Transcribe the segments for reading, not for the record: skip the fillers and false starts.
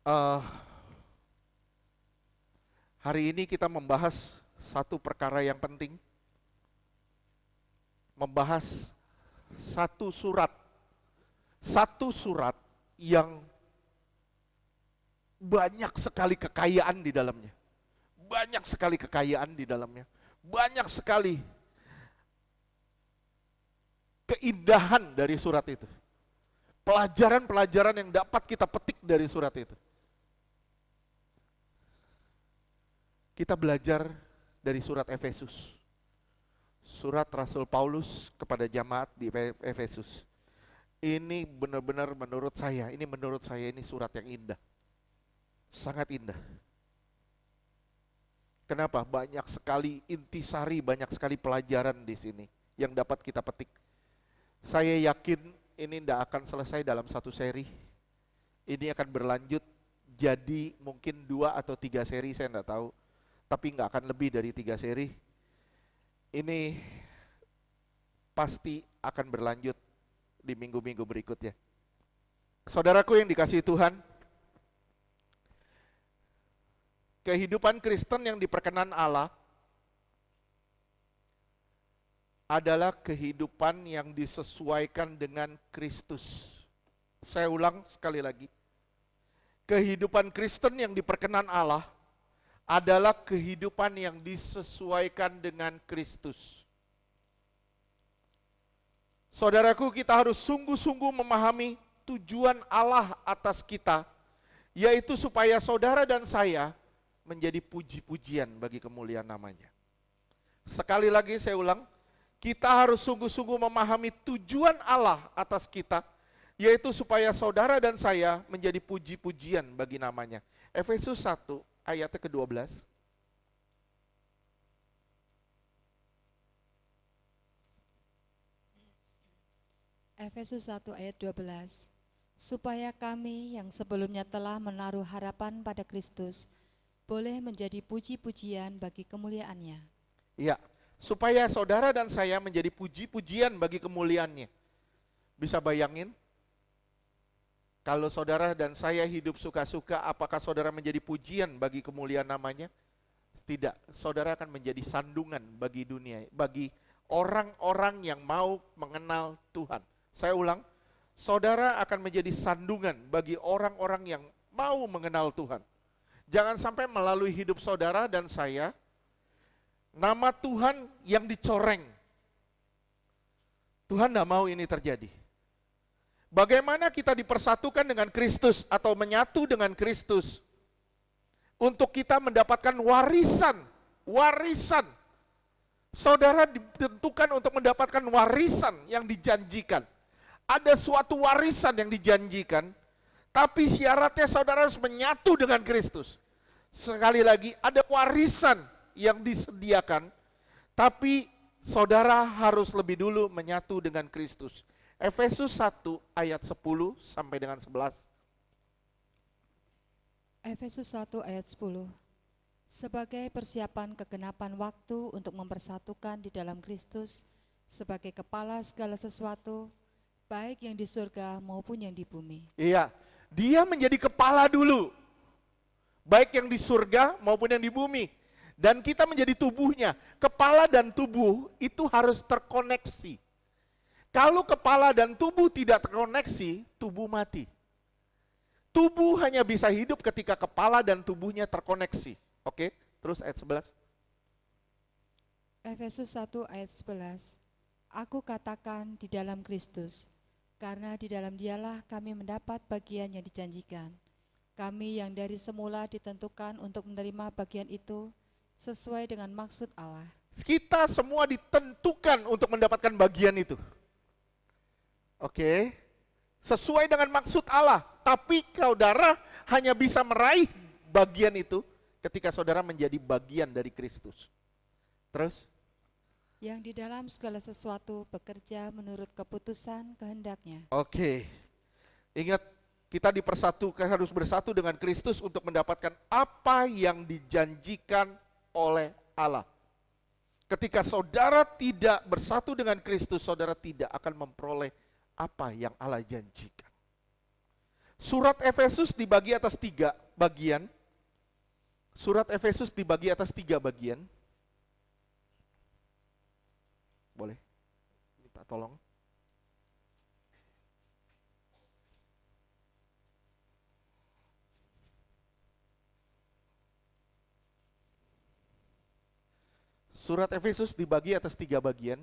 Eh, Hari ini kita membahas satu perkara yang penting, membahas satu surat yang banyak sekali kekayaan di dalamnya. Banyak sekali kekayaan di dalamnya. Banyak sekali keindahan dari surat itu. Pelajaran-pelajaran yang dapat kita petik dari surat itu. Kita belajar dari surat Efesus. Surat Rasul Paulus kepada jemaat di Efesus. Ini benar-benar menurut saya ini surat yang indah. Sangat indah. Kenapa? Banyak sekali intisari, banyak sekali pelajaran di sini yang dapat kita petik. Saya yakin ini tidak akan selesai dalam satu seri. Ini akan berlanjut jadi mungkin 2 atau 3 seri, saya tidak tahu. Tapi nggak akan lebih dari 3 seri. Ini pasti akan berlanjut di minggu-minggu berikutnya. Saudaraku yang dikasihi Tuhan, kehidupan Kristen yang diperkenan Allah adalah kehidupan yang disesuaikan dengan Kristus. Saya ulang sekali lagi. Kehidupan Kristen yang diperkenan Allah adalah kehidupan yang disesuaikan dengan Kristus. Saudaraku, kita harus sungguh-sungguh memahami tujuan Allah atas kita, yaitu supaya saudara dan saya menjadi puji-pujian bagi kemuliaan namanya. Sekali lagi saya ulang, kita harus sungguh-sungguh memahami tujuan Allah atas kita, yaitu supaya saudara dan saya menjadi puji-pujian bagi namanya. Efesus 1 ayatnya ke-12. Efesus 1 ayat 12. Supaya kami yang sebelumnya telah menaruh harapan pada Kristus boleh menjadi puji-pujian bagi kemuliaannya. Iya, supaya saudara dan saya menjadi puji-pujian bagi kemuliaannya. Bisa bayangin? Kalau saudara dan saya hidup suka-suka, apakah saudara menjadi pujian bagi kemuliaan namanya? Tidak, saudara akan menjadi sandungan bagi dunia, bagi orang-orang yang mau mengenal Tuhan. Saya ulang, saudara akan menjadi sandungan bagi orang-orang yang mau mengenal Tuhan. Jangan sampai melalui hidup saudara dan saya, nama Tuhan yang dicoreng. Tuhan tidak mau ini terjadi. Bagaimana kita dipersatukan dengan Kristus atau menyatu dengan Kristus untuk kita mendapatkan warisan. Saudara ditentukan untuk mendapatkan warisan yang dijanjikan. Ada suatu warisan yang dijanjikan, tapi syaratnya saudara harus menyatu dengan Kristus. Sekali lagi, ada warisan yang disediakan, tapi saudara harus lebih dulu menyatu dengan Kristus. Efesus 1 ayat 10 sampai dengan 11. Efesus 1 ayat 10. Sebagai persiapan kegenapan waktu untuk mempersatukan di dalam Kristus sebagai kepala segala sesuatu, baik yang di surga maupun yang di bumi. Iya, dia menjadi kepala dulu, baik yang di surga maupun yang di bumi. Dan kita menjadi tubuhnya. Kepala dan tubuh itu harus terkoneksi. Kalau kepala dan tubuh tidak terkoneksi, tubuh mati. Tubuh hanya bisa hidup ketika kepala dan tubuhnya terkoneksi. Oke, terus ayat 11. Efesus 1 ayat 11. Aku katakan di dalam Kristus, karena di dalam dialah kami mendapat bagian yang dijanjikan. Kami yang dari semula ditentukan untuk menerima bagian itu sesuai dengan maksud Allah. Kita semua ditentukan untuk mendapatkan bagian itu. Oke, sesuai dengan maksud Allah. Tapi saudara hanya bisa meraih bagian itu ketika saudara menjadi bagian dari Kristus. Terus? Yang di dalam segala sesuatu bekerja menurut keputusan kehendaknya. Oke, ingat kita dipersatukan, harus bersatu dengan Kristus untuk mendapatkan apa yang dijanjikan oleh Allah. Ketika saudara tidak bersatu dengan Kristus, saudara tidak akan memperoleh apa yang Allah janjikan. Surat Efesus dibagi atas 3 bagian. Surat Efesus dibagi atas 3 bagian. Boleh minta tolong. Surat Efesus dibagi atas 3 bagian.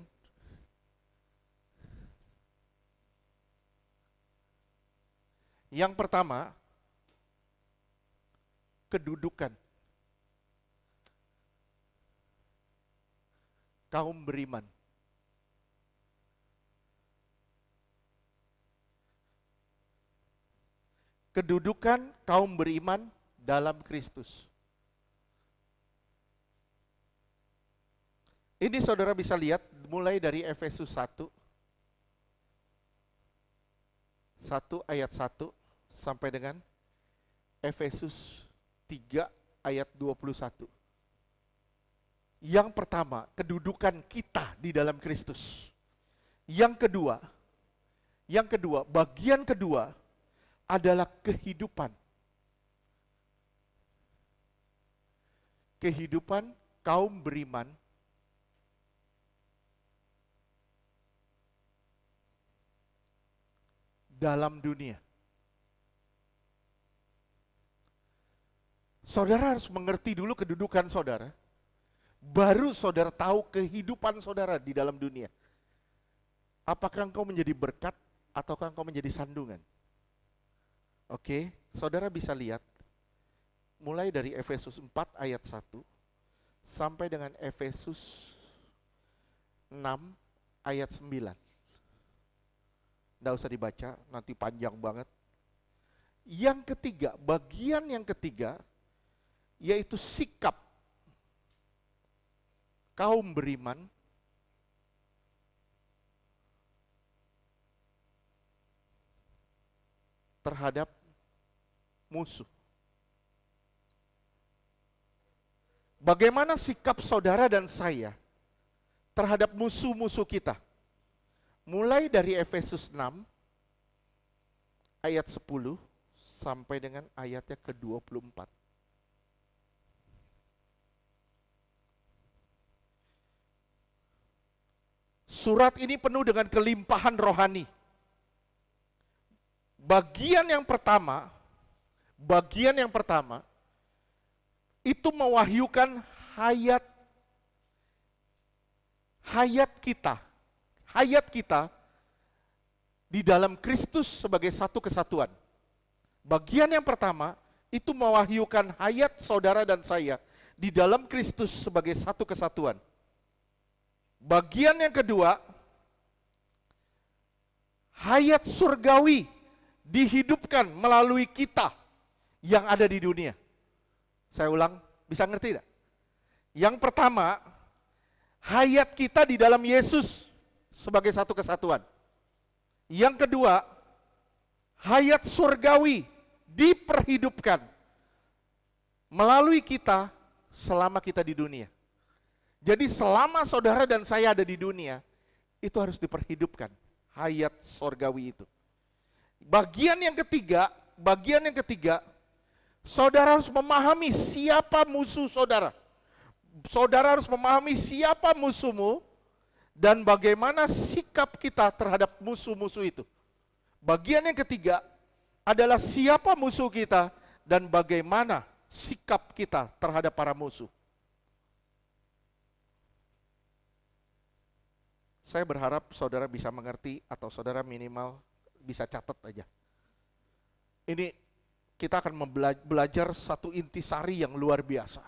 Yang pertama, kedudukan kaum beriman. Kedudukan kaum beriman dalam Kristus. Ini saudara bisa lihat mulai dari Efesus 1 ayat 1 sampai dengan Efesus 3 ayat 21. Yang pertama, kedudukan kita di dalam Kristus. Yang kedua, bagian kedua adalah kehidupan. Kehidupan kaum beriman dalam dunia. Saudara harus mengerti dulu kedudukan saudara, baru saudara tahu kehidupan saudara di dalam dunia. Apakah engkau menjadi berkat ataukah engkau menjadi sandungan? Oke, saudara bisa lihat mulai dari Efesus 4 ayat 1 sampai dengan Efesus 6 ayat 9. Nggak usah dibaca, nanti panjang banget. Yang ketiga, bagian yang ketiga, yaitu sikap kaum beriman terhadap musuh. Bagaimana sikap saudara dan saya terhadap musuh-musuh kita? Mulai dari Efesus 6 ayat 10 sampai dengan ayatnya ke-24. Surat ini penuh dengan kelimpahan rohani. Bagian yang pertama itu mewahyukan hayat kita di dalam Kristus sebagai satu kesatuan. Bagian yang pertama itu mewahyukan hayat saudara dan saya di dalam Kristus sebagai satu kesatuan. Bagian yang kedua, hayat surgawi dihidupkan melalui kita yang ada di dunia. Saya ulang, bisa ngerti tidak? Yang pertama, hayat kita di dalam Yesus sebagai satu kesatuan. Yang kedua, hayat surgawi diperhidupkan melalui kita selama kita di dunia. Jadi selama saudara dan saya ada di dunia, itu harus diperhidupkan hayat surgawi itu. Bagian yang ketiga, saudara harus memahami siapa musuh saudara. Saudara harus memahami siapa musuhmu dan bagaimana sikap kita terhadap musuh-musuh itu. Bagian yang ketiga adalah siapa musuh kita dan bagaimana sikap kita terhadap para musuh. Saya berharap saudara bisa mengerti atau saudara minimal bisa catat aja. Ini kita akan belajar satu intisari yang luar biasa.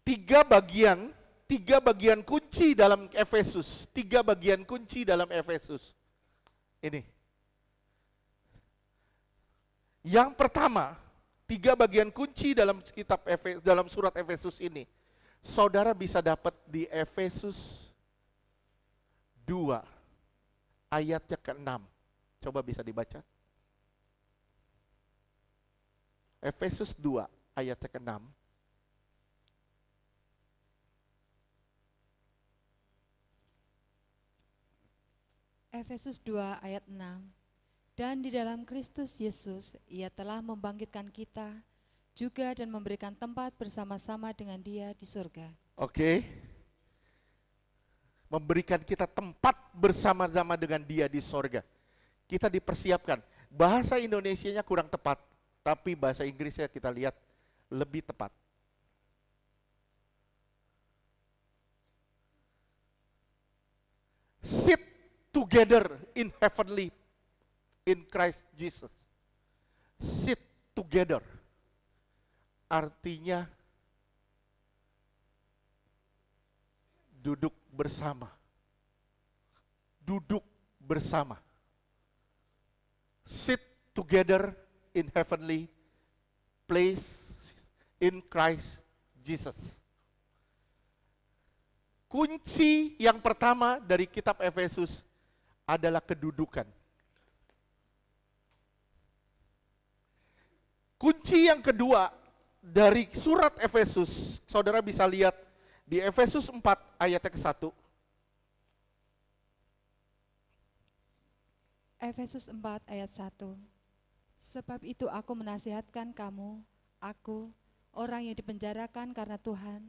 3 bagian kunci dalam Efesus. 3 bagian kunci dalam Efesus. Ini. Yang pertama, 3 bagian kunci dalam dalam surat Efesus ini. Saudara bisa dapat di Efesus 2 ayatnya ke-6. Coba bisa dibaca. Efesus 2 ayatnya ke-6. Efesus 2 ayat 6. Dan di dalam Kristus Yesus, Ia telah membangkitkan kita juga dan memberikan tempat bersama-sama dengan Dia di surga. Oke. Memberikan kita tempat bersama-sama dengan Dia di sorga. Kita dipersiapkan. Bahasa Indonesianya kurang tepat, tapi bahasa Inggrisnya kita lihat lebih tepat. Sit together in heavenly in Christ Jesus. Sit together. Artinya duduk bersama. Duduk bersama. Sit together in heavenly place in Christ Jesus. Kunci yang pertama dari kitab Efesus adalah kedudukan. Kunci yang kedua dari surat Efesus, saudara bisa lihat di Efesus 4 ayatnya ke-1. Efesus 4 ayat 1. Sebab itu aku menasihatkan kamu, aku, orang yang dipenjarakan karena Tuhan,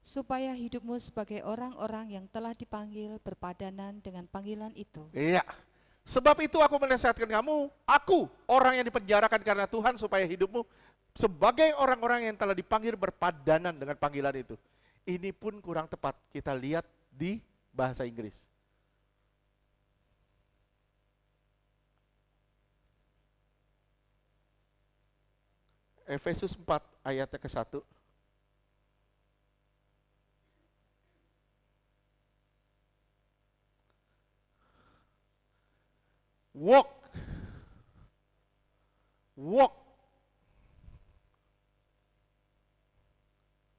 supaya hidupmu sebagai orang-orang yang telah dipanggil berpadanan dengan panggilan itu. Iya. Sebab itu aku menasihatkan kamu, aku, orang yang dipenjarakan karena Tuhan, supaya hidupmu sebagai orang-orang yang telah dipanggil berpadanan dengan panggilan itu. Ini pun kurang tepat, kita lihat di bahasa Inggris. Efesus 4 ayatnya ke-1. Walk.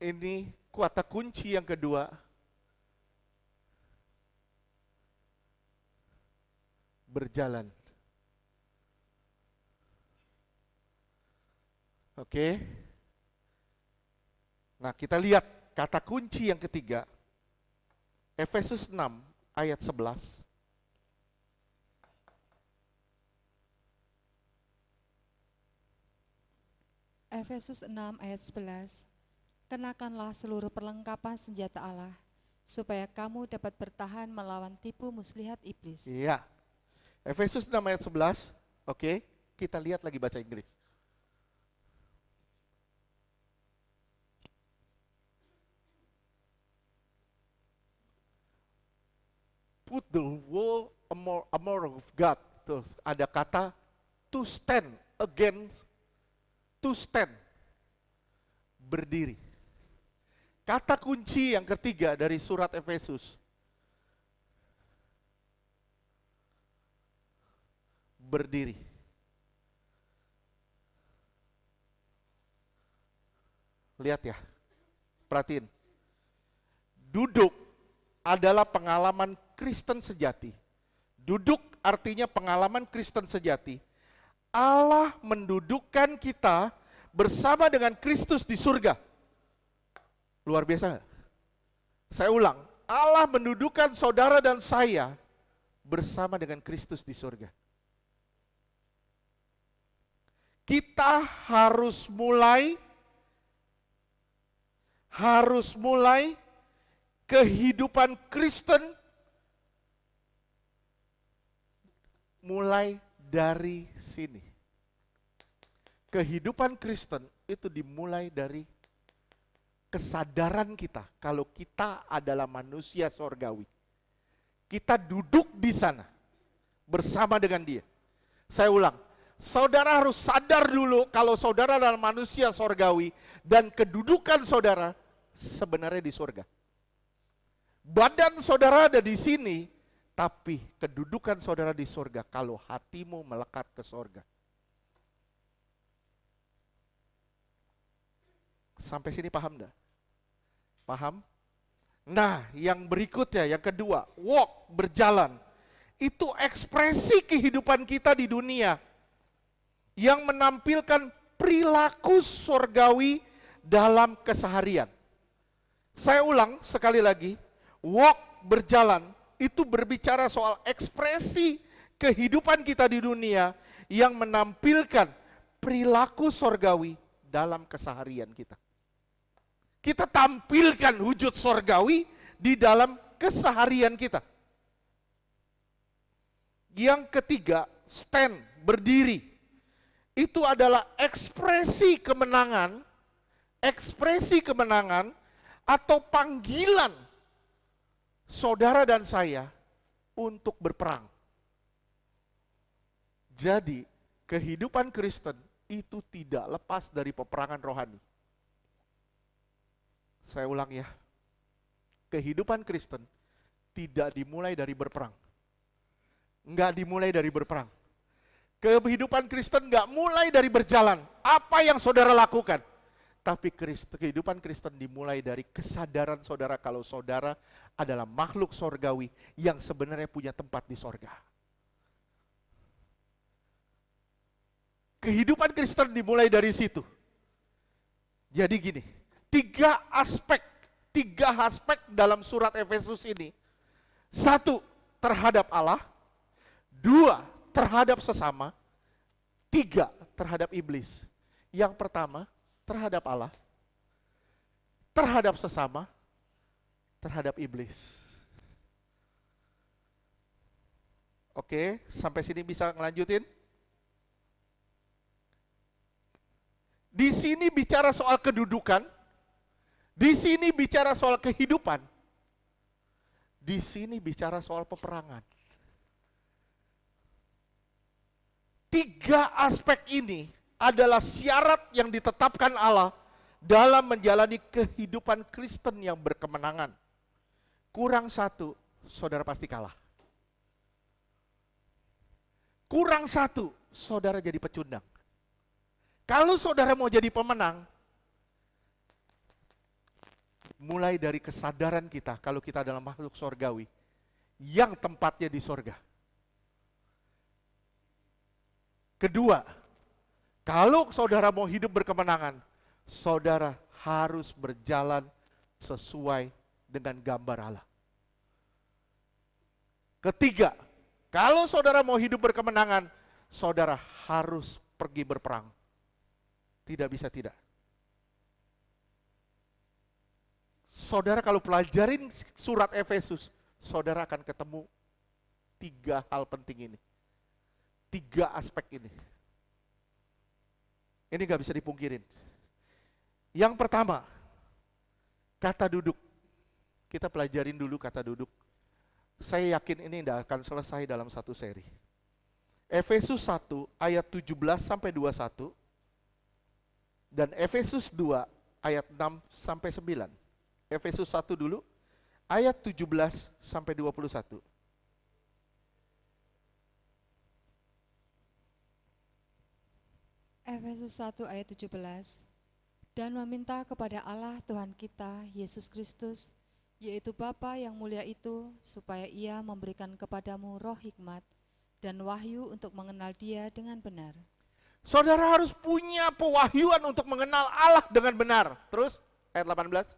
Ini kata kunci yang kedua. Berjalan. Oke. Nah, kita lihat kata kunci yang ketiga. Efesus 6 ayat 11. Efesus 6 ayat 11. Kenakanlah seluruh perlengkapan senjata Allah, supaya kamu dapat bertahan melawan tipu muslihat iblis. Iya. Efesus 6 ayat 11. Oke, kita lihat lagi baca Inggris. Put the whole armor of God. Terus ada kata to stand against, to stand, berdiri. Kata kunci yang ketiga dari surat Efesus, berdiri. Lihat ya, perhatiin. Duduk adalah pengalaman Kristen sejati. Duduk artinya pengalaman Kristen sejati. Allah mendudukkan kita bersama dengan Kristus di surga. Luar biasa gak? Saya ulang, Allah mendudukkan saudara dan saya bersama dengan Kristus di surga. Kita harus mulai kehidupan Kristen mulai dari sini. Kehidupan Kristen itu dimulai dari kesadaran kita kalau kita adalah manusia sorgawi. Kita duduk di sana bersama dengan Dia. Saya ulang, saudara harus sadar dulu kalau saudara adalah manusia sorgawi dan kedudukan saudara sebenarnya di surga. Badan saudara ada di sini, tapi kedudukan saudara di surga kalau hatimu melekat ke surga. Sampai sini paham enggak? Paham? Nah, yang berikutnya, yang kedua, walk, berjalan. Itu ekspresi kehidupan kita di dunia yang menampilkan perilaku surgawi dalam keseharian. Saya ulang sekali lagi, walk, berjalan, itu berbicara soal ekspresi kehidupan kita di dunia yang menampilkan perilaku sorgawi dalam keseharian kita. Kita tampilkan wujud sorgawi di dalam keseharian kita. Yang ketiga, stand, berdiri. Itu adalah ekspresi kemenangan atau panggilan saudara dan saya untuk berperang. Jadi, kehidupan Kristen itu tidak lepas dari peperangan rohani. Saya ulang ya. Kehidupan Kristen tidak dimulai dari berperang. Enggak dimulai dari berperang. Kehidupan Kristen enggak mulai dari berjalan. Apa yang saudara lakukan? Tapi kehidupan Kristen dimulai dari kesadaran saudara kalau saudara adalah makhluk sorgawi yang sebenarnya punya tempat di sorga. Kehidupan Kristen dimulai dari situ. Jadi gini, tiga aspek dalam surat Efesus ini. Satu, terhadap Allah. Dua, terhadap sesama. Tiga, terhadap iblis. Yang pertama, terhadap Allah. Terhadap sesama. Terhadap iblis. Oke, sampai sini bisa ngelanjutin? Di sini bicara soal kedudukan. Di sini bicara soal kehidupan. Di sini bicara soal peperangan. Tiga aspek ini adalah syarat yang ditetapkan Allah dalam menjalani kehidupan Kristen yang berkemenangan. Kurang satu, saudara pasti kalah. Kurang satu, saudara jadi pecundang. Kalau saudara mau jadi pemenang, mulai dari kesadaran kita kalau kita adalah makhluk sorgawi yang tempatnya di sorga. Kedua, kalau saudara mau hidup berkemenangan, saudara harus berjalan sesuai dengan gambar Allah. Ketiga, kalau saudara mau hidup berkemenangan, saudara harus pergi berperang. Tidak bisa tidak. Saudara kalau pelajarin surat Efesus, saudara akan ketemu tiga hal penting ini. Tiga aspek ini. Ini gak bisa dipungkirin. Yang pertama, kata duduk. Kita pelajarin dulu kata duduk. Saya yakin ini tidak akan selesai dalam satu seri. Efesus 1 ayat 17 sampai 21 dan Efesus 2 ayat 6 sampai 9. Efesus 1 dulu ayat 17 sampai 21. Efesus 1 ayat 17. Dan meminta kepada Allah Tuhan kita, Yesus Kristus, yaitu Bapa yang mulia itu, supaya Ia memberikan kepadamu roh hikmat dan wahyu untuk mengenal Dia dengan benar. Saudara harus punya pewahyuan untuk mengenal Allah dengan benar. Terus ayat 18.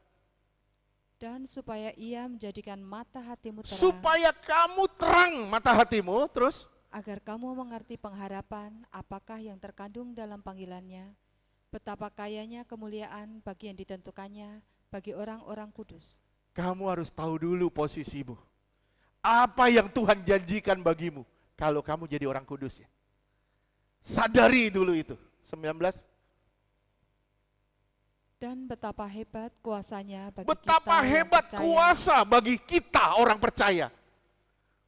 Dan supaya Ia menjadikan mata hatimu terang, Supaya kamu terang mata hatimu. Terus agar kamu mengerti pengharapan apakah yang terkandung dalam panggilannya, betapa kayanya kemuliaan bagi yang ditentukannya bagi orang-orang kudus. kamu harus tahu dulu posisimu. Apa yang Tuhan janjikan bagimu kalau kamu jadi orang kudus ya. Sadari dulu itu. 19. Dan betapa hebat kuasanya bagi Betapa kita yang hebat percaya. kuasa bagi kita orang percaya.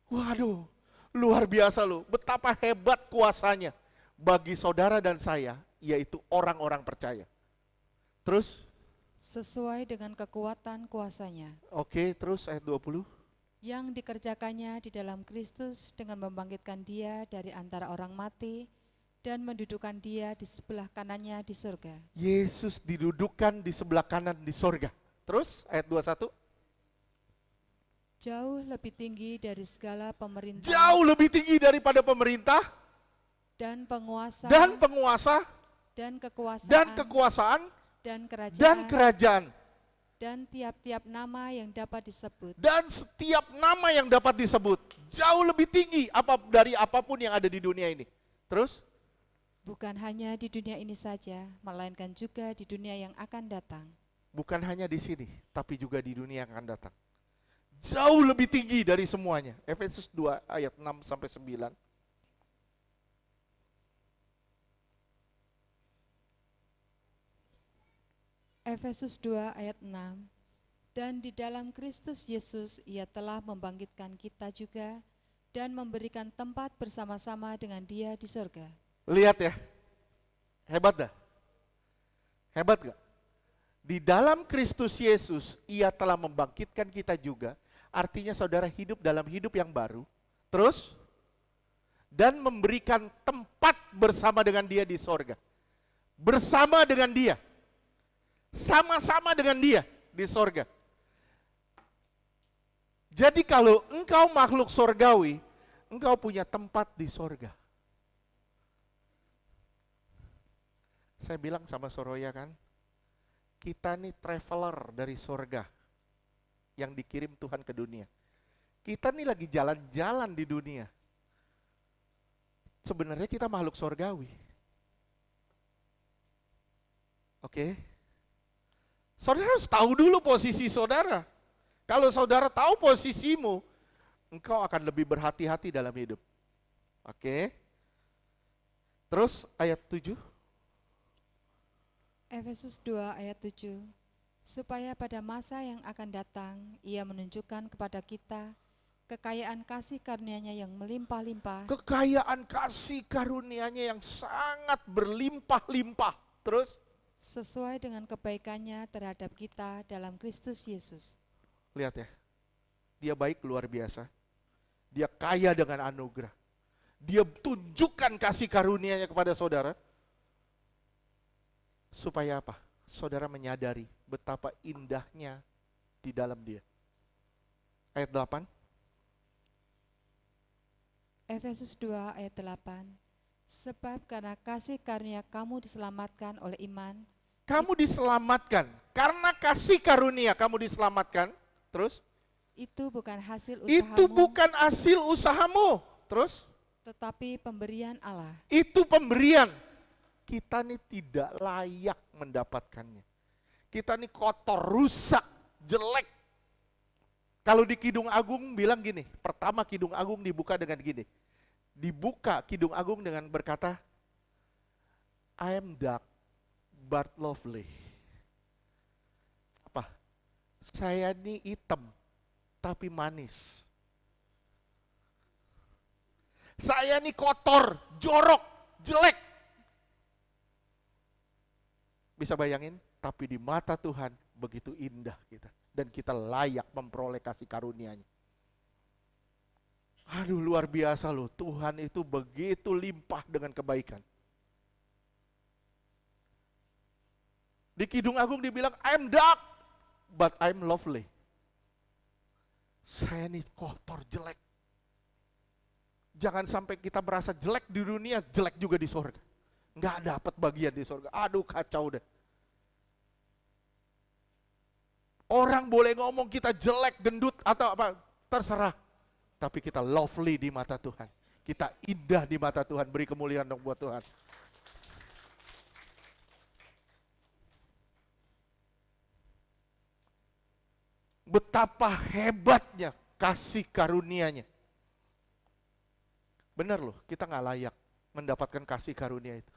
Waduh, luar biasa loh. Betapa hebat kuasanya bagi saudara dan saya, yaitu orang-orang percaya. Terus, Sesuai dengan kekuatan kuasanya, oke, terus ayat 20. yang dikerjakannya di dalam Kristus dengan membangkitkan Dia dari antara orang mati dan mendudukkan Dia di sebelah kanannya di surga. Yesus didudukkan di sebelah kanan di sorga. Terus ayat 21. Jauh lebih tinggi dari segala pemerintah Jauh lebih tinggi daripada pemerintah dan penguasa dan penguasa dan kekuasaan dan kekuasaan dan kerajaan dan kerajaan. dan tiap-tiap nama yang dapat disebut, Dan setiap nama yang dapat disebut jauh lebih tinggi dari apapun yang ada di dunia ini. Terus, bukan hanya di dunia ini saja, melainkan juga di dunia yang akan datang. bukan hanya di sini, tapi juga di dunia yang akan datang. Jauh lebih tinggi dari semuanya. Efesus 2 ayat 6 sampai 9. Efesus 2 ayat 6. Dan di dalam Kristus Yesus ia telah membangkitkan kita juga dan memberikan tempat bersama-sama dengan Dia di sorga. Lihat ya, hebat dah. Hebat gak? Di dalam Kristus Yesus ia telah membangkitkan kita juga. Artinya saudara hidup dalam hidup yang baru. Terus, dan memberikan tempat bersama dengan Dia di sorga. Bersama dengan Dia. Sama-sama dengan Dia di sorga. Jadi kalau engkau makhluk sorgawi, engkau punya tempat di sorga. Saya bilang sama Soroya kan, kita nih traveler dari sorga yang dikirim Tuhan ke dunia. Kita nih lagi jalan-jalan di dunia. Sebenarnya kita makhluk sorgawi. Oke? Saudara harus tahu dulu posisi saudara. Kalau saudara tahu posisimu, engkau akan lebih berhati-hati dalam hidup. Oke? Terus ayat 7. Efesus 2 ayat 7. Supaya pada masa yang akan datang ia menunjukkan kepada kita kekayaan kasih karunia-Nya yang melimpah-limpah Kekayaan kasih karunia-Nya yang sangat berlimpah-limpah. Terus? sesuai dengan kebaikan-Nya terhadap kita dalam Kristus Yesus. Lihat ya, dia baik luar biasa. Dia kaya dengan anugerah. Dia tunjukkan kasih karunia-Nya kepada saudara. Supaya apa? Saudara menyadari betapa indahnya di dalam Dia. Ayat 8. Efesus 2 ayat 8. Sebab karena kasih karunia kamu diselamatkan oleh iman, Kamu diselamatkan. Karena kasih karunia kamu diselamatkan. Terus? itu bukan hasil Itu usahamu, bukan hasil usahamu. Terus? tetapi pemberian Allah. Itu pemberian. Kita nih tidak layak mendapatkannya. Kita nih kotor, rusak, jelek. Kalau di Kidung Agung bilang gini, pertama Kidung Agung dibuka dengan gini. Dibuka Kidung Agung dengan berkata, I am dark but lovely. Apa? Saya nih hitam tapi manis. Saya nih kotor, jorok, jelek. Bisa bayangin? Tapi di mata Tuhan begitu indah kita. Dan kita layak memperoleh kasih karunia-Nya. Aduh luar biasa loh, Tuhan itu begitu limpah dengan kebaikan. Di Kidung Agung dibilang, I'm dark, but I'm lovely. Saya nih kotor, jelek. Jangan sampai kita merasa jelek di dunia, jelek juga di sorga. Nggak dapat bagian di sorga. Aduh kacau deh. Orang boleh ngomong kita jelek, gendut, atau apa, terserah. Tapi kita lovely di mata Tuhan. Kita indah di mata Tuhan. Beri kemuliaan dong buat Tuhan. Betapa hebatnya kasih karunia-Nya. Benar loh, kita nggak layak mendapatkan kasih karunia itu.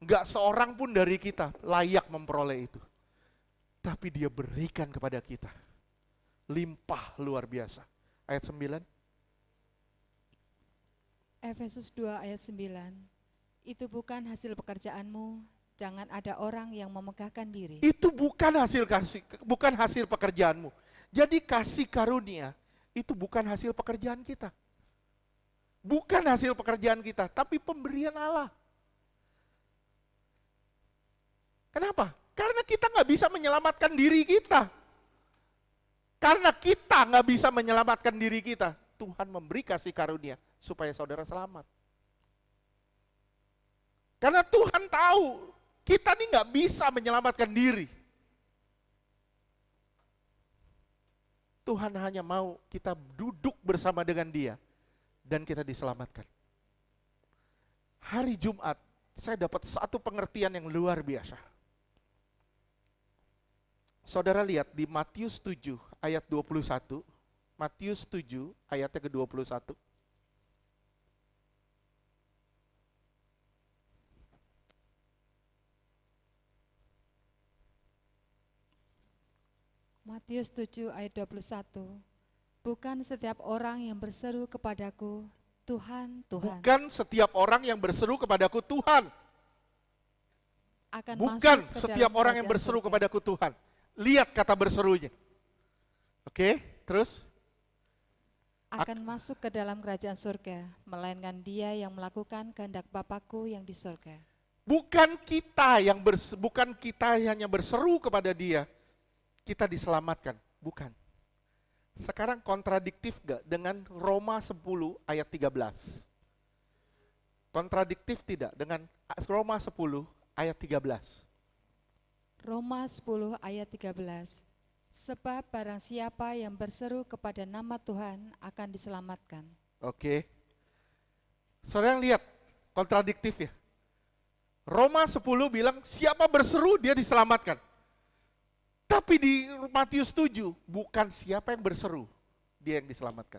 Nggak seorang pun dari kita layak memperoleh itu. Tapi Dia berikan kepada kita. Limpah luar biasa. Ayat 9. Efesus 2 ayat 9. Itu bukan hasil pekerjaanmu, jangan ada orang yang memegahkan diri. Itu bukan hasil pekerjaanmu. Jadi kasih karunia itu bukan hasil pekerjaan kita. Bukan hasil pekerjaan kita, tapi pemberian Allah. Kenapa? Karena kita nggak bisa menyelamatkan diri kita. Karena kita nggak bisa menyelamatkan diri kita, Tuhan memberi kasih karunia supaya saudara selamat. Karena Tuhan tahu kita nih nggak bisa menyelamatkan diri. Tuhan hanya mau kita duduk bersama dengan Dia dan kita diselamatkan. Hari Jumat, saya dapat satu pengertian yang luar biasa. Saudara lihat di Matius 7 ayat 21, Matius 7 ayatnya ke-21. Matius 7 ayat 21. Bukan setiap orang yang berseru kepadaku, Tuhan, Tuhan, Bukan setiap orang yang berseru kepadaku Tuhan. akan Bukan masuk ke setiap dalam orang yang kerajaan berseru surga. kepadaku Tuhan. Lihat kata berserunya. Oke, terus? Akan masuk ke dalam kerajaan surga, melainkan dia yang melakukan kehendak Bapakku yang di surga. Bukan kita hanya berseru kepada Dia, kita diselamatkan. Bukan. Sekarang kontradiktif gak dengan Roma 10 ayat 13? Kontradiktif tidak dengan Roma 10 ayat 13? Roma 10 ayat 13. Sebab barang siapa yang berseru kepada nama Tuhan akan diselamatkan. Oke. Saudara lihat kontradiktif ya. Roma 10 bilang siapa berseru dia diselamatkan. Tapi di Matius 7 bukan siapa yang berseru dia yang diselamatkan.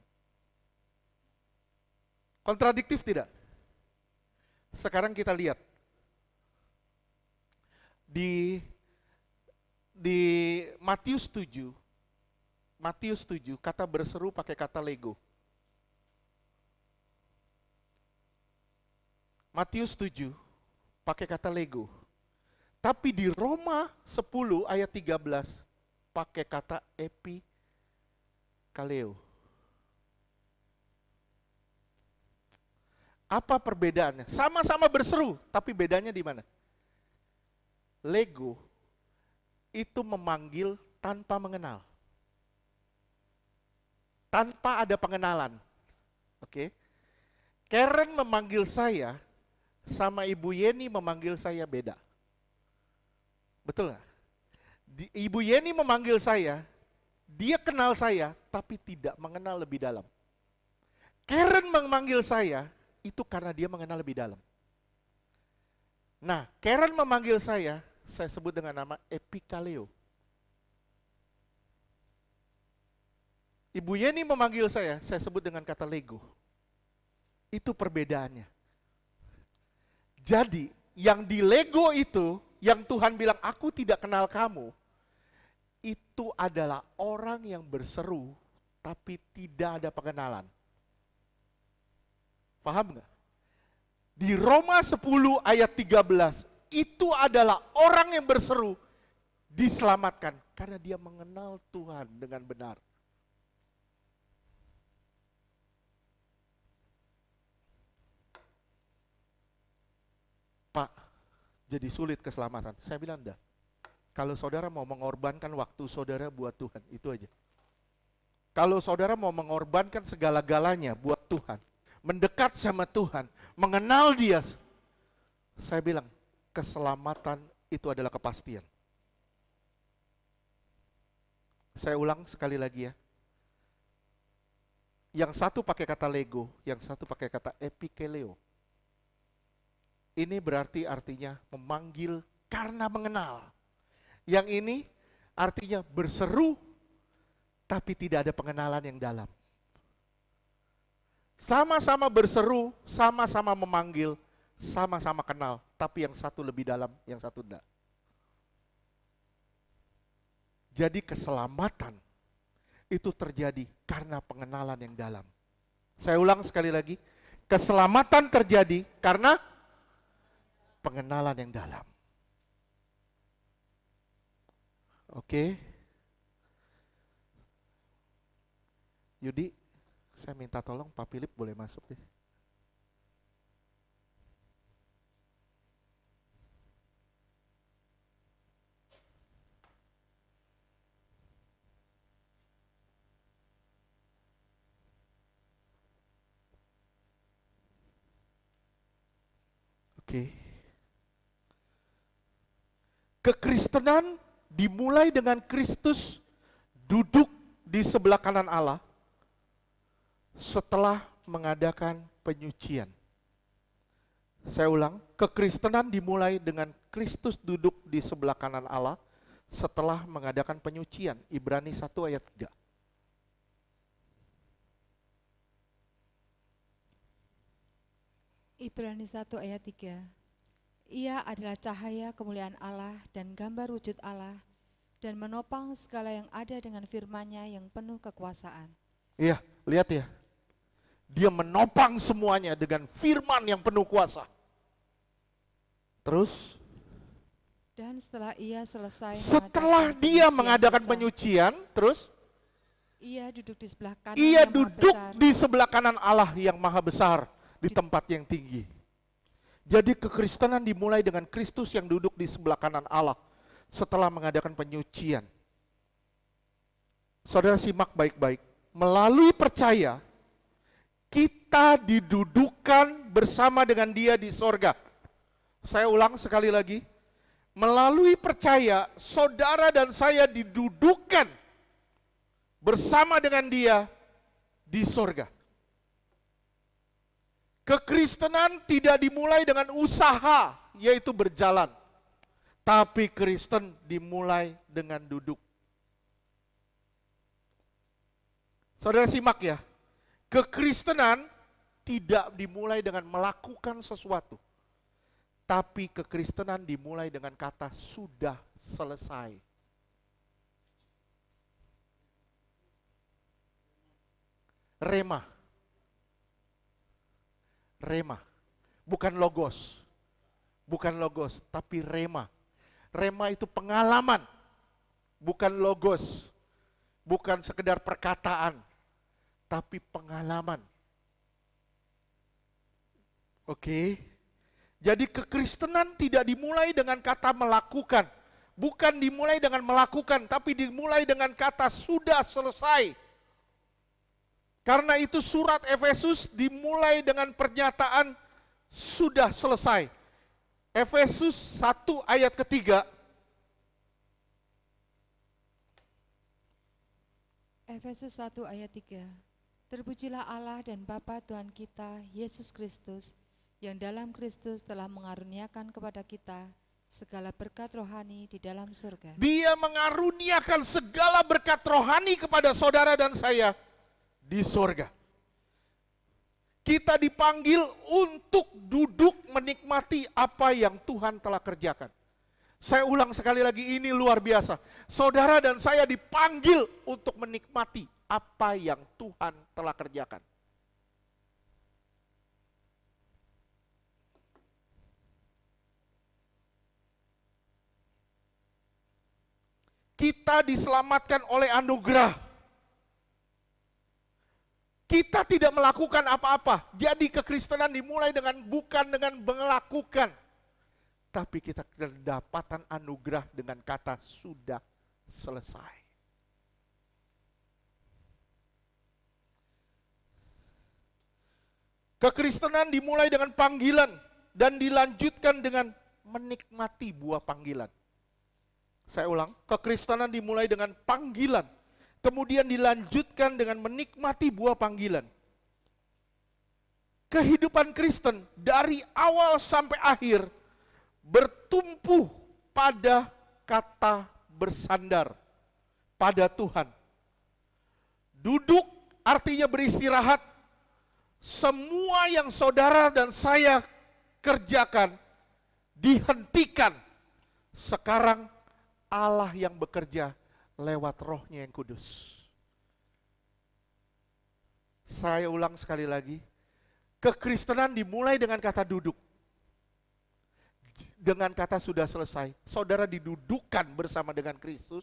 Kontradiktif tidak? Sekarang kita lihat di Matius 7 kata berseru pakai kata lego. Matius 7 pakai kata lego. Tapi di Roma 10 ayat 13 pakai kata epikaleo. Apa perbedaannya? Sama-sama berseru, tapi bedanya di mana? Lego itu memanggil tanpa mengenal. Tanpa ada pengenalan. Oke. Karen memanggil saya sama Ibu Yeni memanggil saya beda. Betul nggak? Ibu Yeni memanggil saya, dia kenal saya, tapi tidak mengenal lebih dalam. Karen memanggil saya, itu karena dia mengenal lebih dalam. Nah, Karen memanggil saya sebut dengan nama epikaleo. Ibu Yeni memanggil saya sebut dengan kata lego. Itu perbedaannya. Jadi, yang di lego itu, yang Tuhan bilang, aku tidak kenal kamu, itu adalah orang yang berseru, tapi tidak ada pengenalan. Paham nggak? Di Roma 10 ayat 13, itu adalah orang yang berseru, diselamatkan, karena dia mengenal Tuhan dengan benar. Pak, jadi sulit keselamatan. Saya bilang enggak. Kalau saudara mau mengorbankan waktu saudara buat Tuhan, itu aja. Kalau saudara mau mengorbankan segala-galanya buat Tuhan, mendekat sama Tuhan, mengenal Dia, saya bilang, keselamatan itu adalah kepastian. Saya ulang sekali lagi ya. Yang satu pakai kata lego, yang satu pakai kata epikaleo. Ini berarti artinya memanggil karena mengenal. Yang ini artinya berseru tapi tidak ada pengenalan yang dalam. Sama-sama berseru, sama-sama memanggil, sama-sama kenal, tapi yang satu lebih dalam, yang satu enggak. Jadi keselamatan itu terjadi karena pengenalan yang dalam. Saya ulang sekali lagi, keselamatan terjadi karena pengenalan yang dalam. Oke. Yudi, saya minta tolong Pak Philip boleh masuk deh. Oke. Kekristenan dimulai dengan Kristus duduk di sebelah kanan Allah setelah mengadakan penyucian. Saya ulang, kekristenan dimulai dengan Kristus duduk di sebelah kanan Allah setelah mengadakan penyucian. Ibrani 1 ayat 3. Ibrani 1 ayat 3. Ia adalah cahaya kemuliaan Allah dan gambar wujud Allah dan menopang segala yang ada dengan firman-Nya yang penuh kekuasaan. Iya, lihat ya. Dia menopang semuanya dengan firman yang penuh kuasa. Terus, Dan setelah ia selesai setelah mengadakan dia penyucian mengadakan dosa, penyucian, terus ia duduk di sebelah kanan ia yang maha duduk besar. di sebelah kanan Allah yang maha besar di tempat yang tinggi. Jadi kekristenan dimulai dengan Kristus yang duduk di sebelah kanan Allah setelah mengadakan penyucian. Saudara simak baik-baik. Melalui percaya, kita didudukan bersama dengan Dia di sorga. Saya ulang sekali lagi. Melalui percaya, saudara dan saya didudukan bersama dengan Dia di sorga. Kekristenan tidak dimulai dengan usaha, yaitu berjalan. Tapi Kristen dimulai dengan duduk. Saudara simak ya, kekristenan tidak dimulai dengan melakukan sesuatu. Tapi kekristenan dimulai dengan kata sudah selesai. Rema. Rema. Bukan logos. Bukan logos, tapi rema. Rema itu pengalaman. Bukan logos. Bukan sekedar perkataan. Tapi pengalaman. Oke. Jadi kekristenan tidak dimulai dengan kata melakukan. Bukan dimulai dengan melakukan, tapi dimulai dengan kata sudah selesai. Karena itu surat Efesus dimulai dengan pernyataan sudah selesai. Efesus 1 ayat ketiga. Efesus 1 ayat 3. Terpujilah Allah dan Bapa Tuhan kita, Yesus Kristus, yang dalam Kristus telah mengaruniakan kepada kita segala berkat rohani di dalam surga. Dia mengaruniakan segala berkat rohani kepada saudara dan saya di surga. Kita dipanggil untuk duduk menikmati apa yang Tuhan telah kerjakan. Saya ulang sekali lagi, ini luar biasa. Saudara dan saya dipanggil untuk menikmati apa yang Tuhan telah kerjakan. Kita diselamatkan oleh anugerah. Kita tidak melakukan apa-apa. Jadi kekristenan dimulai bukan dengan melakukan. Tapi kita kedapatan anugerah dengan kata sudah selesai. Kekristenan dimulai dengan panggilan dan dilanjutkan dengan menikmati buah panggilan. Saya ulang, kekristenan dimulai dengan panggilan, kemudian dilanjutkan dengan menikmati buah panggilan. Kehidupan Kristen dari awal sampai akhir bertumpu pada kata bersandar pada Tuhan. Duduk artinya beristirahat. Semua yang saudara dan saya kerjakan dihentikan. Sekarang Allah yang bekerja lewat Roh-Nya yang kudus. Saya ulang sekali lagi, kekristenan dimulai dengan kata duduk. Dengan kata sudah selesai, saudara didudukkan bersama dengan Kristus.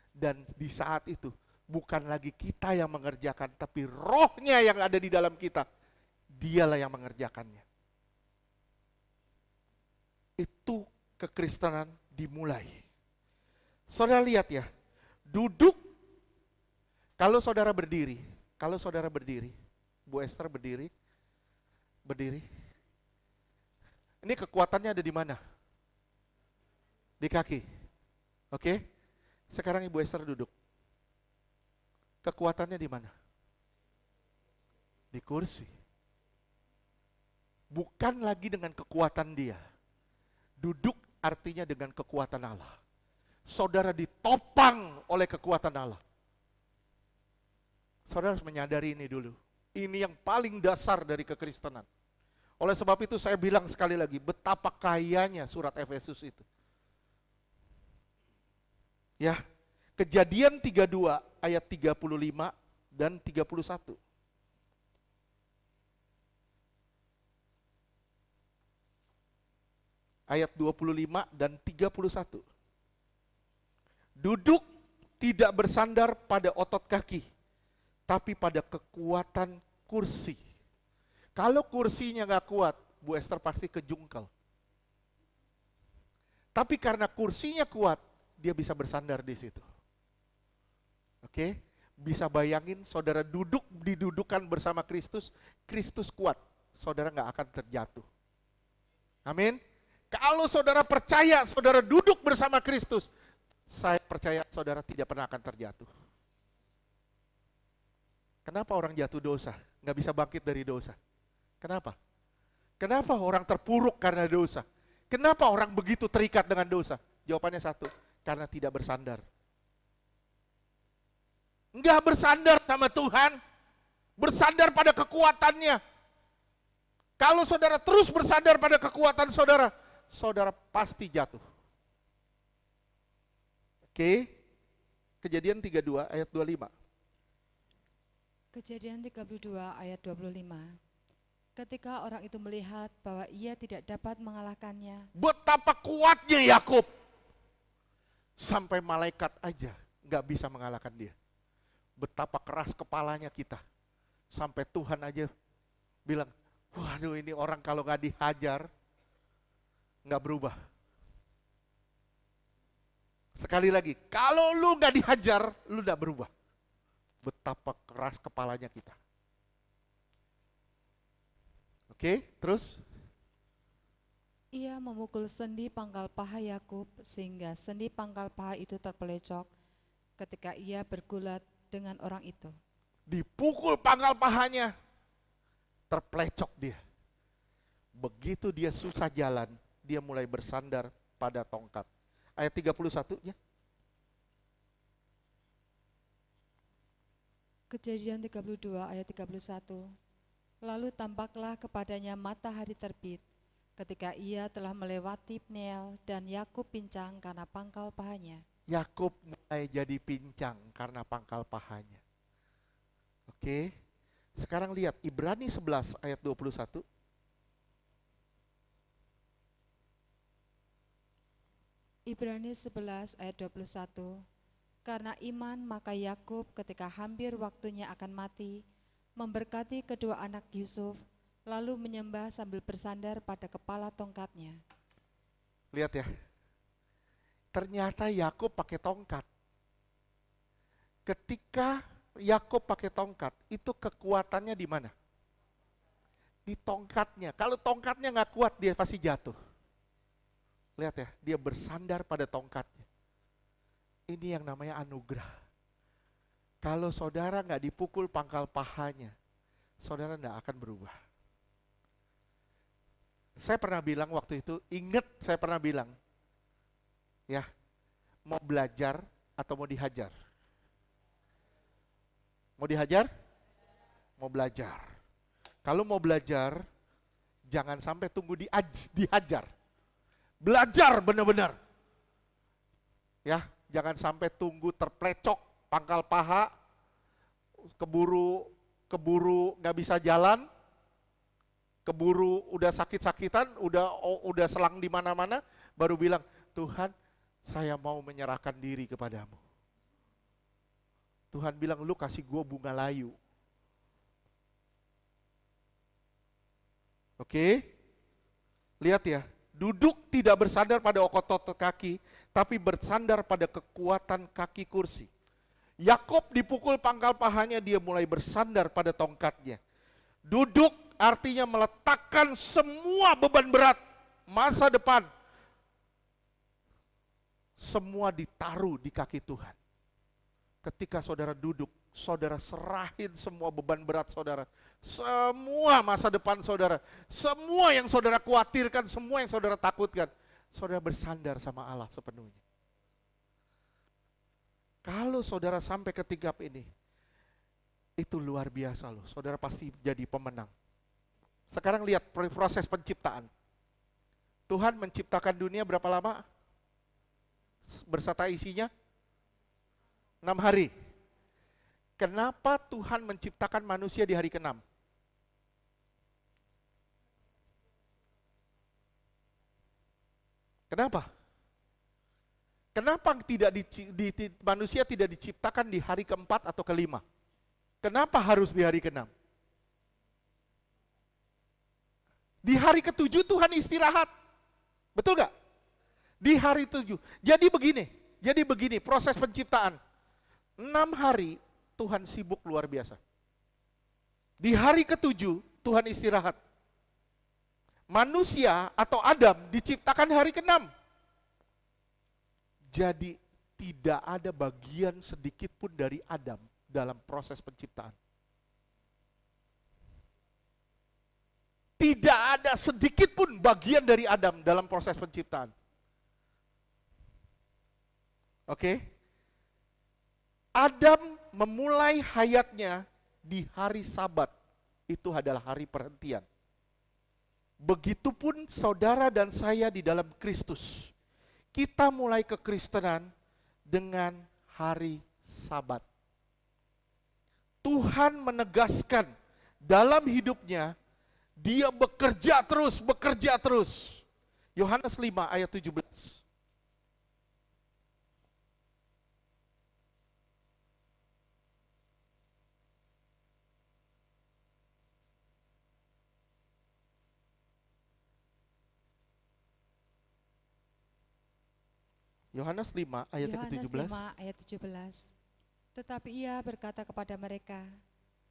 Dan di saat itu, bukan lagi kita yang mengerjakan, tapi Roh-Nya yang ada di dalam kita. Dialah yang mengerjakannya. Itu kekristenan dimulai. Saudara lihat ya, duduk, kalau saudara berdiri, Bu Esther berdiri, ini kekuatannya ada di mana? Di kaki, oke? Sekarang Ibu Esther duduk. Kekuatannya di mana? Di kursi. Bukan lagi dengan kekuatan dia. Duduk artinya dengan kekuatan Allah. Saudara ditopang oleh kekuatan Allah. Saudara harus menyadari ini dulu. Ini yang paling dasar dari kekristenan. Oleh sebab itu saya bilang sekali lagi, betapa kayanya surat Efesus itu. Ya, Kejadian 32 ayat 35 dan 31. Ayat 25 dan 31. Duduk tidak bersandar pada otot kaki, tapi pada kekuatan kursi. Kalau kursinya gak kuat, Bu Esther pasti kejungkel. Tapi karena kursinya kuat, dia bisa bersandar di situ. Oke? Bisa bayangin saudara duduk didudukan bersama Kristus, Kristus kuat, saudara gak akan terjatuh. Amin. Kalau saudara percaya saudara duduk bersama Kristus, saya percaya saudara tidak pernah akan terjatuh. Kenapa orang jatuh dosa? Nggak bisa bangkit dari dosa. Kenapa? Kenapa orang terpuruk karena dosa? Kenapa orang begitu terikat dengan dosa? Jawabannya satu, karena tidak bersandar. Nggak bersandar sama Tuhan, bersandar pada kekuatannya. Kalau saudara terus bersandar pada kekuatan saudara, saudara pasti jatuh. Oke, Kejadian 32 ayat 25. Kejadian 32 ayat 25. Ketika orang itu melihat bahwa ia tidak dapat mengalahkannya, Betapa kuatnya Yakub. Sampai malaikat aja nggak bisa mengalahkan dia. Betapa keras kepalanya kita. Sampai Tuhan aja bilang, waduh ini orang kalau nggak dihajar, nggak berubah. Sekali lagi, kalau lu nggak dihajar, lu nggak berubah. Betapa keras kepalanya kita. Oke, terus? ia memukul sendi pangkal paha Yakub sehingga sendi pangkal paha itu terpelecok ketika ia bergulat dengan orang itu. Dipukul pangkal pahanya, terpelecok dia. Begitu dia susah jalan, dia mulai bersandar pada tongkat. Ayat 31 ya. Kejadian 32 ayat 31. Lalu tampaklah kepadanya matahari terbit ketika ia telah melewati Peniel dan Yakub pincang karena pangkal pahanya. Yakub mulai jadi pincang karena pangkal pahanya. Oke. Sekarang lihat Ibrani 11 ayat 21. Ibrani 11 ayat 21. Karena iman maka Yakub ketika hampir waktunya akan mati, memberkati kedua anak Yusuf, lalu menyembah sambil bersandar pada kepala tongkatnya. Lihat ya. Ternyata Yakub pakai tongkat. Ketika Yakub pakai tongkat, itu kekuatannya di mana? Di tongkatnya. Kalau tongkatnya nggak kuat, dia pasti jatuh. Lihat ya, dia bersandar pada tongkatnya. Ini yang namanya anugerah. Kalau saudara nggak dipukul pangkal pahanya, saudara nggak akan berubah. Saya pernah bilang waktu itu, ingat saya pernah bilang, ya, mau belajar atau mau dihajar? Mau dihajar? Mau belajar. Kalau mau belajar, jangan sampai tunggu dihajar. Belajar benar-benar. Ya, jangan sampai tunggu terplecok pangkal paha, keburu nggak bisa jalan, keburu udah sakit-sakitan, udah selang di mana-mana, baru bilang, Tuhan, saya mau menyerahkan diri kepadamu. Tuhan bilang, lu kasih gue bunga layu. Oke? Lihat ya, duduk tidak bersandar pada otot kaki, tapi bersandar pada kekuatan kaki kursi. Yakub dipukul pangkal pahanya, dia mulai bersandar pada tongkatnya. Duduk artinya meletakkan semua beban berat masa depan. Semua ditaruh di kaki Tuhan. Ketika saudara duduk, saudara serahin semua beban berat saudara, semua masa depan saudara, semua yang saudara khawatirkan, semua yang saudara takutkan, saudara bersandar sama Allah sepenuhnya. Kalau saudara sampai ke tingkap ini, itu luar biasa loh, saudara pasti jadi pemenang. Sekarang lihat proses penciptaan. Tuhan menciptakan dunia berapa lama? Berserta isinya? 6 hari. Kenapa Tuhan menciptakan manusia di hari ke-6? Kenapa? Kenapa manusia tidak diciptakan di hari ke-4 atau ke-5? Kenapa harus di hari ke-6? Di hari ke-7 Tuhan istirahat. Betul gak? Di hari 7. Jadi begini proses penciptaan. 6 hari Tuhan sibuk luar biasa. Di hari ke-7 Tuhan istirahat. Manusia atau Adam diciptakan hari ke-6. Jadi tidak ada bagian sedikit pun dari Adam dalam proses penciptaan. Tidak ada sedikit pun bagian dari Adam dalam proses penciptaan. Oke? Adam memulai hayatnya di hari Sabat. Itu adalah hari perhentian. Begitupun saudara dan saya di dalam Kristus. Kita mulai kekristenan dengan hari Sabat. Tuhan menegaskan dalam hidupnya, dia bekerja terus. Yohanes 5 ayat 17. Yohanes 5 ayat Yohanes ke-17. 5 ayat 17. Tetapi ia berkata kepada mereka,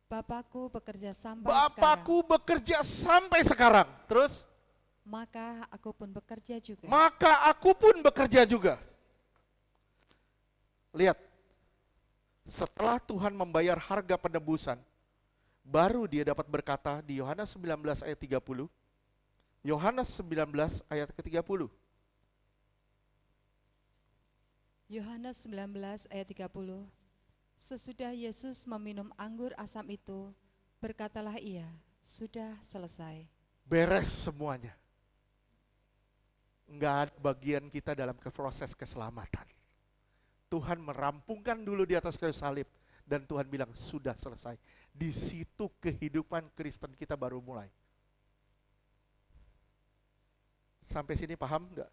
Bapakku bekerja sampai sekarang, Bapakku bekerja sampai sekarang. Terus? maka aku pun bekerja juga. Maka aku pun bekerja juga. Lihat, setelah Tuhan membayar harga penebusan, baru dia dapat berkata di Yohanes 19 ayat 30. Yohanes 19 ayat ke-30. Yohanes 19 ayat 30. Sesudah Yesus meminum anggur asam itu, berkatalah ia, sudah selesai. Beres semuanya. Enggak ada bagian kita dalam proses keselamatan. Tuhan merampungkan dulu di atas kayu salib dan Tuhan bilang sudah selesai. Di situ kehidupan Kristen kita baru mulai. Sampai sini paham enggak?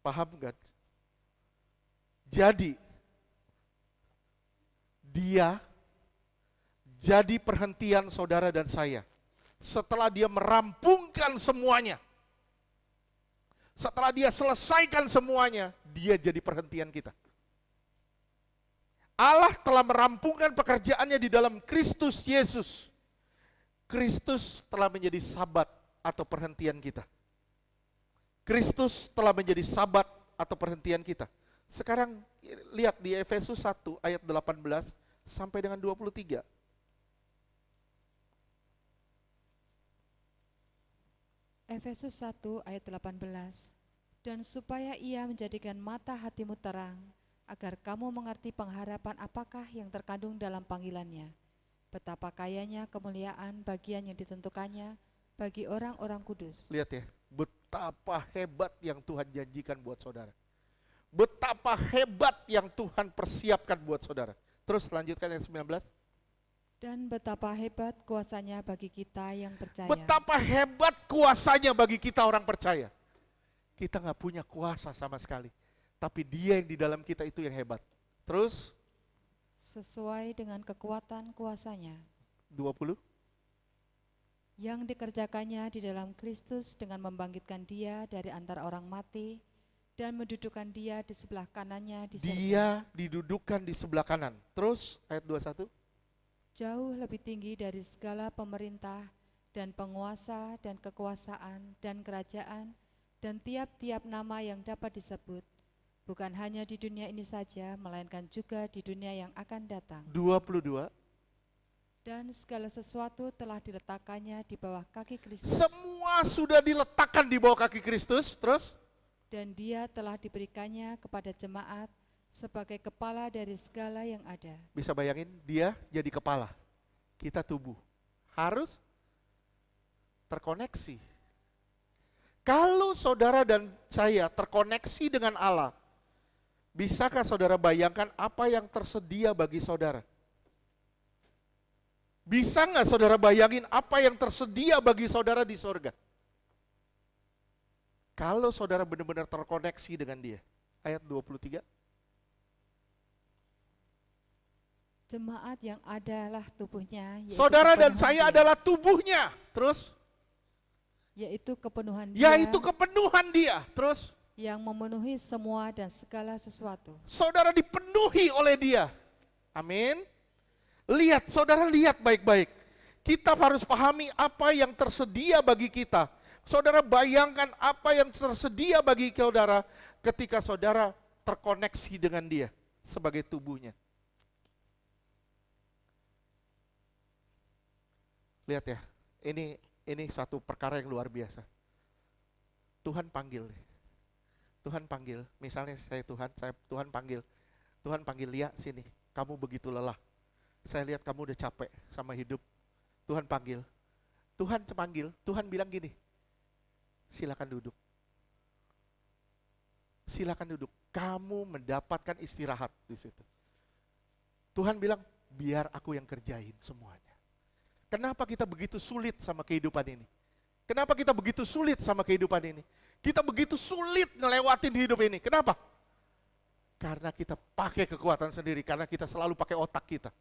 Paham enggak? Jadi dia jadi perhentian saudara dan saya. Setelah dia merampungkan semuanya, setelah dia selesaikan semuanya, dia jadi perhentian kita. Allah telah merampungkan pekerjaannya di dalam Kristus Yesus. Kristus telah menjadi sabat atau perhentian kita. Kristus telah menjadi sabat atau perhentian kita. Sekarang lihat di Efesus 1 ayat 18 sampai dengan 23. Efesus 1 ayat 18. Dan supaya ia menjadikan mata hatimu terang, agar kamu mengerti pengharapan apakah yang terkandung dalam panggilannya, betapa kayanya kemuliaan bagian yang ditentukannya bagi orang-orang kudus. Lihat ya, betapa hebat yang Tuhan janjikan buat saudara. Betapa hebat yang Tuhan persiapkan buat saudara. Terus lanjutkan ayat 19. Dan betapa hebat kuasanya bagi kita yang percaya. Betapa hebat kuasanya bagi kita orang percaya. Kita gak punya kuasa sama sekali. Tapi dia yang di dalam kita itu yang hebat. Terus Sesuai dengan kekuatan kuasanya 20. yang dikerjakannya di dalam Kristus dengan membangkitkan dia dari antara orang mati dan mendudukkan dia di sebelah kanannya di surga. Dia didudukan di sebelah kanan. Terus ayat 21. Jauh lebih tinggi dari segala pemerintah dan penguasa dan kekuasaan dan kerajaan dan tiap-tiap nama yang dapat disebut, bukan hanya di dunia ini saja, melainkan juga di dunia yang akan datang. 22. Dan segala sesuatu telah diletakkannya di bawah kaki Kristus. Semua sudah diletakkan di bawah kaki Kristus. Terus? Dan dia telah diberikannya kepada jemaat sebagai kepala dari segala yang ada. Bisa bayangin, dia jadi kepala. Kita tubuh. Harus terkoneksi. Kalau saudara dan saya terkoneksi dengan Allah, bisakah saudara bayangkan apa yang tersedia bagi saudara? Bisa nggak saudara bayangin apa yang tersedia bagi saudara di sorga? Kalau saudara benar-benar terkoneksi dengan dia. Ayat 23. Jemaat yang adalah tubuhnya, yaitu Saudara dan kepenuhan saya dia. adalah tubuhnya. Terus? Yaitu kepenuhan Yaitu dia kepenuhan dia. Terus? yang memenuhi semua dan segala sesuatu. Saudara dipenuhi oleh dia. Amin. Lihat, saudara lihat baik-baik. Kita harus pahami apa yang tersedia bagi kita. Saudara bayangkan apa yang tersedia bagi saudara ketika saudara terkoneksi dengan dia sebagai tubuhnya. Lihat ya, ini satu perkara yang luar biasa. Tuhan panggil. Tuhan panggil, misalnya Tuhan panggil Lia sini, kamu begitu lelah. Saya lihat kamu udah capek sama hidup. Tuhan panggil. Tuhan bilang gini, silakan duduk. Silakan duduk. Kamu mendapatkan istirahat di situ. Tuhan bilang, biar aku yang kerjain semuanya. Kenapa kita begitu sulit sama kehidupan ini? Kenapa kita begitu sulit sama kehidupan ini? Kita begitu sulit ngelewatin hidup ini. Kenapa? Karena kita pakai kekuatan sendiri, karena kita selalu pakai otak kita.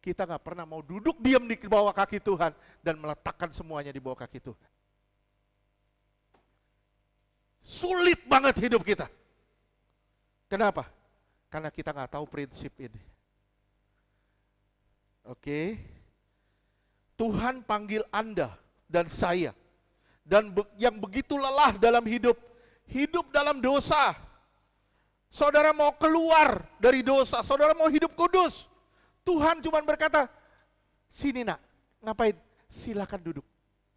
Kita gak pernah mau duduk diam di bawah kaki Tuhan dan meletakkan semuanya di bawah kaki Tuhan. Sulit banget hidup kita. Kenapa? Karena kita gak tahu prinsip ini. Oke. Tuhan panggil Anda dan saya. Dan yang begitu lelah dalam hidup dalam dosa. Saudara mau keluar dari dosa, saudara mau hidup kudus. Tuhan cuma berkata, sini nak, ngapain? Silakan duduk.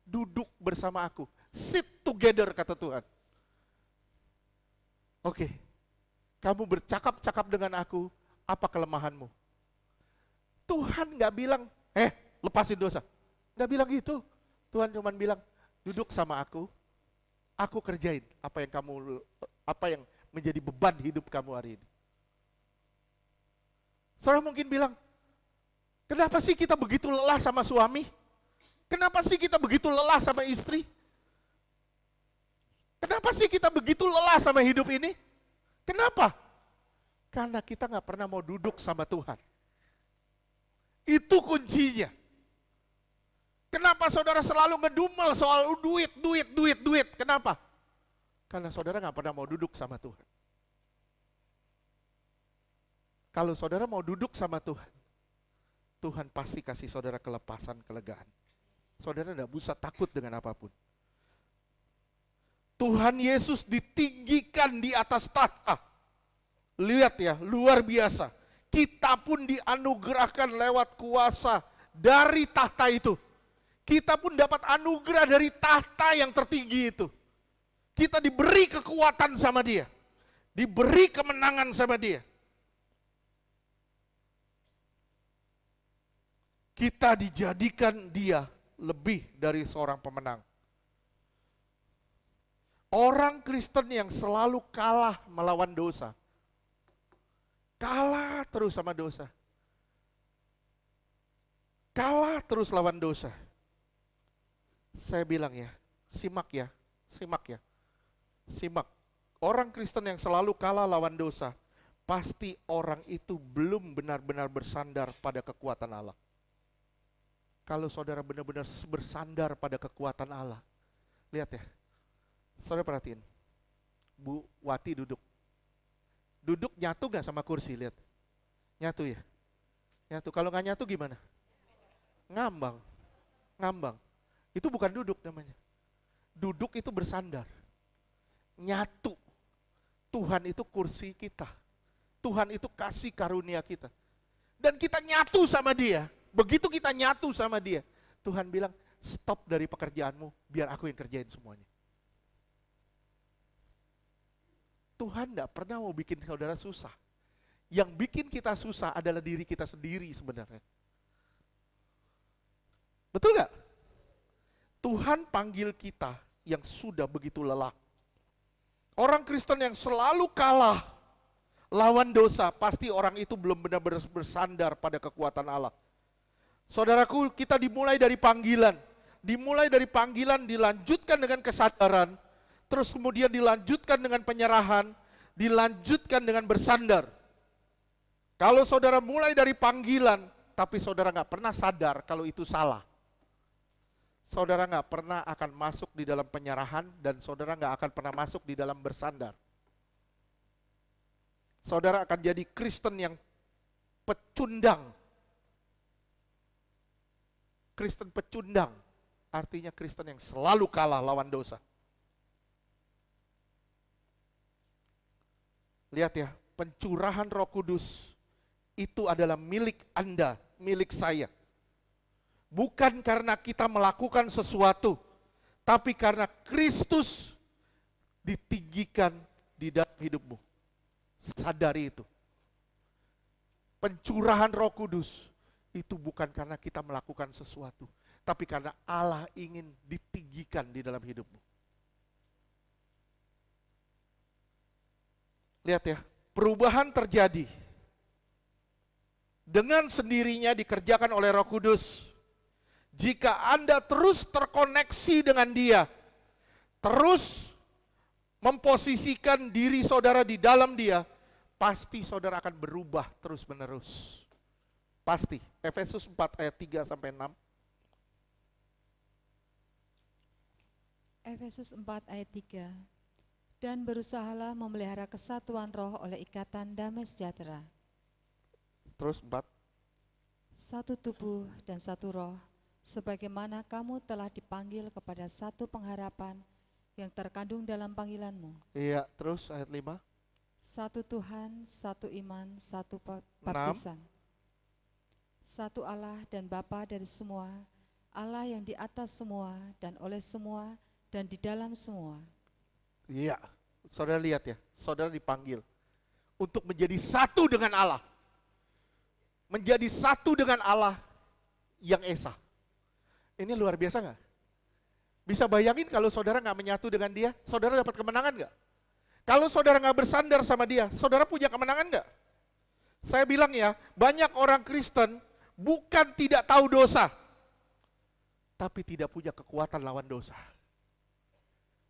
Duduk bersama aku. Sit together, kata Tuhan. Oke, kamu bercakap-cakap dengan aku, apa kelemahanmu? Tuhan gak bilang, lepasin dosa. Gak bilang gitu. Tuhan cuma bilang, duduk sama aku kerjain apa yang menjadi beban hidup kamu hari ini. Saudara mungkin bilang, kenapa sih kita begitu lelah sama suami? Kenapa sih kita begitu lelah sama istri? Kenapa sih kita begitu lelah sama hidup ini? Kenapa? Karena kita gak pernah mau duduk sama Tuhan. Itu kuncinya. Kenapa saudara selalu ngedumel soal duit? Kenapa? Karena saudara gak pernah mau duduk sama Tuhan. Kalau saudara mau duduk sama Tuhan, Tuhan pasti kasih saudara kelepasan, kelegaan. Saudara tidak usah takut dengan apapun. Tuhan Yesus ditinggikan di atas tahta. Lihat ya, luar biasa. Kita pun dianugerahkan lewat kuasa dari tahta itu. Kita pun dapat anugerah dari tahta yang tertinggi itu. Kita diberi kekuatan sama dia. Diberi kemenangan sama dia. Kita dijadikan dia lebih dari seorang pemenang. Orang Kristen yang selalu kalah melawan dosa. Kalah terus sama dosa. Kalah terus lawan dosa. Saya bilang ya, simak. Orang Kristen yang selalu kalah lawan dosa, pasti orang itu belum benar-benar bersandar pada kekuatan Allah. Kalau saudara benar-benar bersandar pada kekuatan Allah, lihat ya, saudara perhatiin, Bu Wati duduk. Duduk nyatu gak sama kursi, lihat. Nyatu ya? Nyatu, kalau gak nyatu gimana? Ngambang. Itu bukan duduk namanya. Duduk itu bersandar. Nyatu. Tuhan itu kursi kita. Tuhan itu kasih karunia kita. Dan kita nyatu sama dia. Begitu kita nyatu sama dia, Tuhan bilang, stop dari pekerjaanmu, biar aku yang kerjain semuanya. Tuhan tidak pernah mau bikin saudara susah. Yang bikin kita susah adalah diri kita sendiri sebenarnya. Betul gak? Tuhan panggil kita yang sudah begitu lelah. Orang Kristen yang selalu kalah lawan dosa, pasti orang itu belum benar-benar bersandar pada kekuatan Allah. Saudaraku, kita dimulai dari panggilan. Dimulai dari panggilan, dilanjutkan dengan kesadaran, terus kemudian dilanjutkan dengan penyerahan, dilanjutkan dengan bersandar. Kalau saudara mulai dari panggilan, tapi saudara nggak pernah sadar kalau itu salah, saudara nggak pernah akan masuk di dalam penyerahan, dan saudara nggak akan pernah masuk di dalam bersandar. Saudara akan jadi Kristen yang pecundang. Kristen pecundang, artinya Kristen yang selalu kalah lawan dosa. Lihat ya, pencurahan Roh Kudus itu adalah milik Anda, milik saya. Bukan karena kita melakukan sesuatu, tapi karena Kristus ditinggikan di dalam hidupmu. Sadari itu. Pencurahan Roh Kudus itu bukan karena kita melakukan sesuatu, tapi karena Allah ingin ditinggikan di dalam hidupmu. Lihat ya, perubahan terjadi dengan sendirinya dikerjakan oleh Roh Kudus. Jika Anda terus terkoneksi dengan Dia, terus memposisikan diri saudara di dalam Dia, pasti saudara akan berubah terus-menerus. Pasti. Efesus 4 ayat 3 sampai 6. Efesus 4 ayat 3. Dan berusahalah memelihara kesatuan roh oleh ikatan damai sejahtera. Terus 4. Satu tubuh dan satu roh, sebagaimana kamu telah dipanggil kepada satu pengharapan yang terkandung dalam panggilanmu. Iya, terus ayat 5. Satu Tuhan, satu iman, satu baptisan. Satu Allah dan Bapa dari semua, Allah yang di atas semua dan oleh semua dan di dalam semua. Iya, saudara lihat ya, saudara dipanggil untuk menjadi satu dengan Allah. Menjadi satu dengan Allah yang esa. Ini luar biasa nggak? Bisa bayangin kalau saudara nggak menyatu dengan Dia, saudara dapat kemenangan nggak? Kalau saudara nggak bersandar sama Dia, saudara punya kemenangan nggak? Saya bilang ya, banyak orang Kristen bukan tidak tahu dosa, tapi tidak punya kekuatan lawan dosa.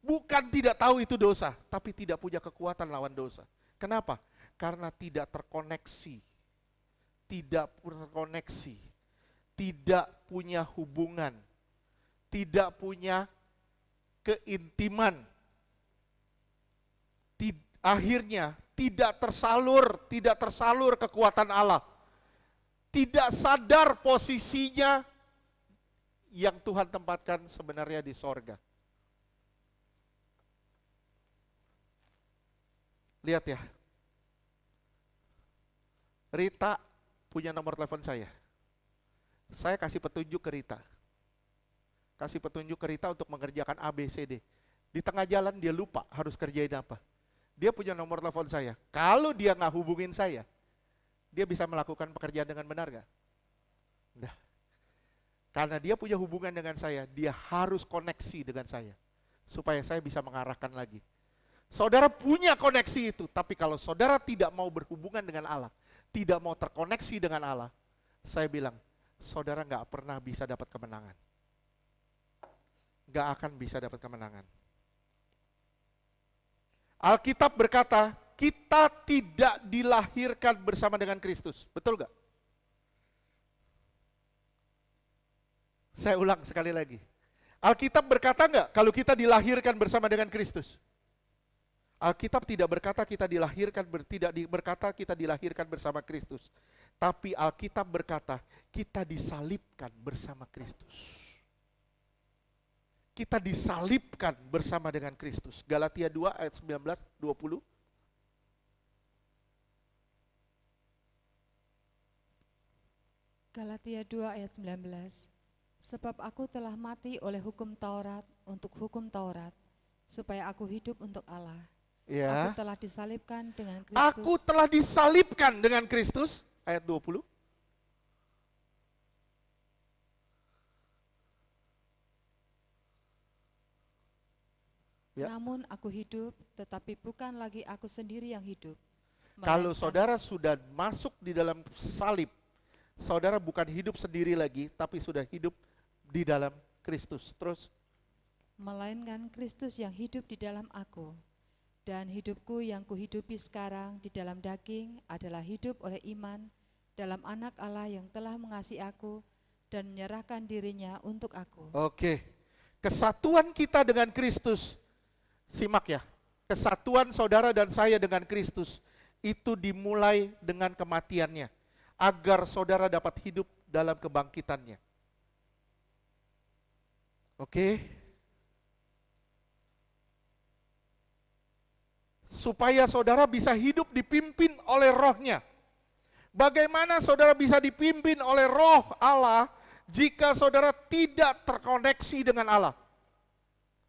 Bukan tidak tahu itu dosa, tapi tidak punya kekuatan lawan dosa. Kenapa? Karena tidak terkoneksi. Tidak terkoneksi. Tidak punya hubungan. Tidak punya keintiman. Akhirnya tidak tersalur kekuatan Allah. Tidak sadar posisinya yang Tuhan tempatkan sebenarnya di sorga. Lihat ya, Rita punya nomor telepon saya. Saya kasih petunjuk ke Rita. Kasih petunjuk ke Rita untuk mengerjakan A, B, C, D. Di tengah jalan dia lupa harus kerjain apa. Dia punya nomor telepon saya. Kalau dia nggak hubungin saya, dia bisa melakukan pekerjaan dengan benar nggak? Enggak. Karena dia punya hubungan dengan saya, dia harus koneksi dengan saya. Supaya saya bisa mengarahkan lagi. Saudara punya koneksi itu, tapi kalau saudara tidak mau berhubungan dengan Allah, tidak mau terkoneksi dengan Allah, saya bilang, saudara nggak pernah bisa dapat kemenangan. Nggak akan bisa dapat kemenangan. Alkitab berkata, kita tidak dilahirkan bersama dengan Kristus. Betul nggak? Saya ulang sekali lagi. Alkitab berkata nggak kalau kita dilahirkan bersama dengan Kristus? Alkitab tidak berkata kita dilahirkan, berkata kita dilahirkan bersama Kristus. Tapi Alkitab berkata kita disalibkan bersama Kristus. Kita disalibkan bersama dengan Kristus. Galatia 2 ayat 19, 20. Galatia 2 ayat 19. Sebab aku telah mati oleh hukum Taurat untuk hukum Taurat, supaya aku hidup untuk Allah. Aku Ya. telah disalibkan dengan Aku Kristus. telah disalibkan dengan Kristus. Ayat 20. Ya. Namun aku hidup, tetapi bukan lagi aku sendiri yang hidup. Kalau melainkan saudara sudah masuk di dalam salib, saudara bukan hidup sendiri lagi, tapi sudah hidup di dalam Kristus. Terus, melainkan Kristus yang hidup di dalam aku. Dan hidupku yang kuhidupi sekarang di dalam daging adalah hidup oleh iman dalam anak Allah yang telah mengasihi aku dan menyerahkan dirinya untuk aku. oke. Kesatuan kita dengan Kristus, simak ya. Kesatuan saudara dan saya dengan Kristus, itu dimulai dengan kematiannya. Agar saudara dapat hidup dalam kebangkitannya. Oke. Supaya saudara bisa hidup dipimpin oleh rohnya. Bagaimana saudara bisa dipimpin oleh roh Allah jika saudara tidak terkoneksi dengan Allah?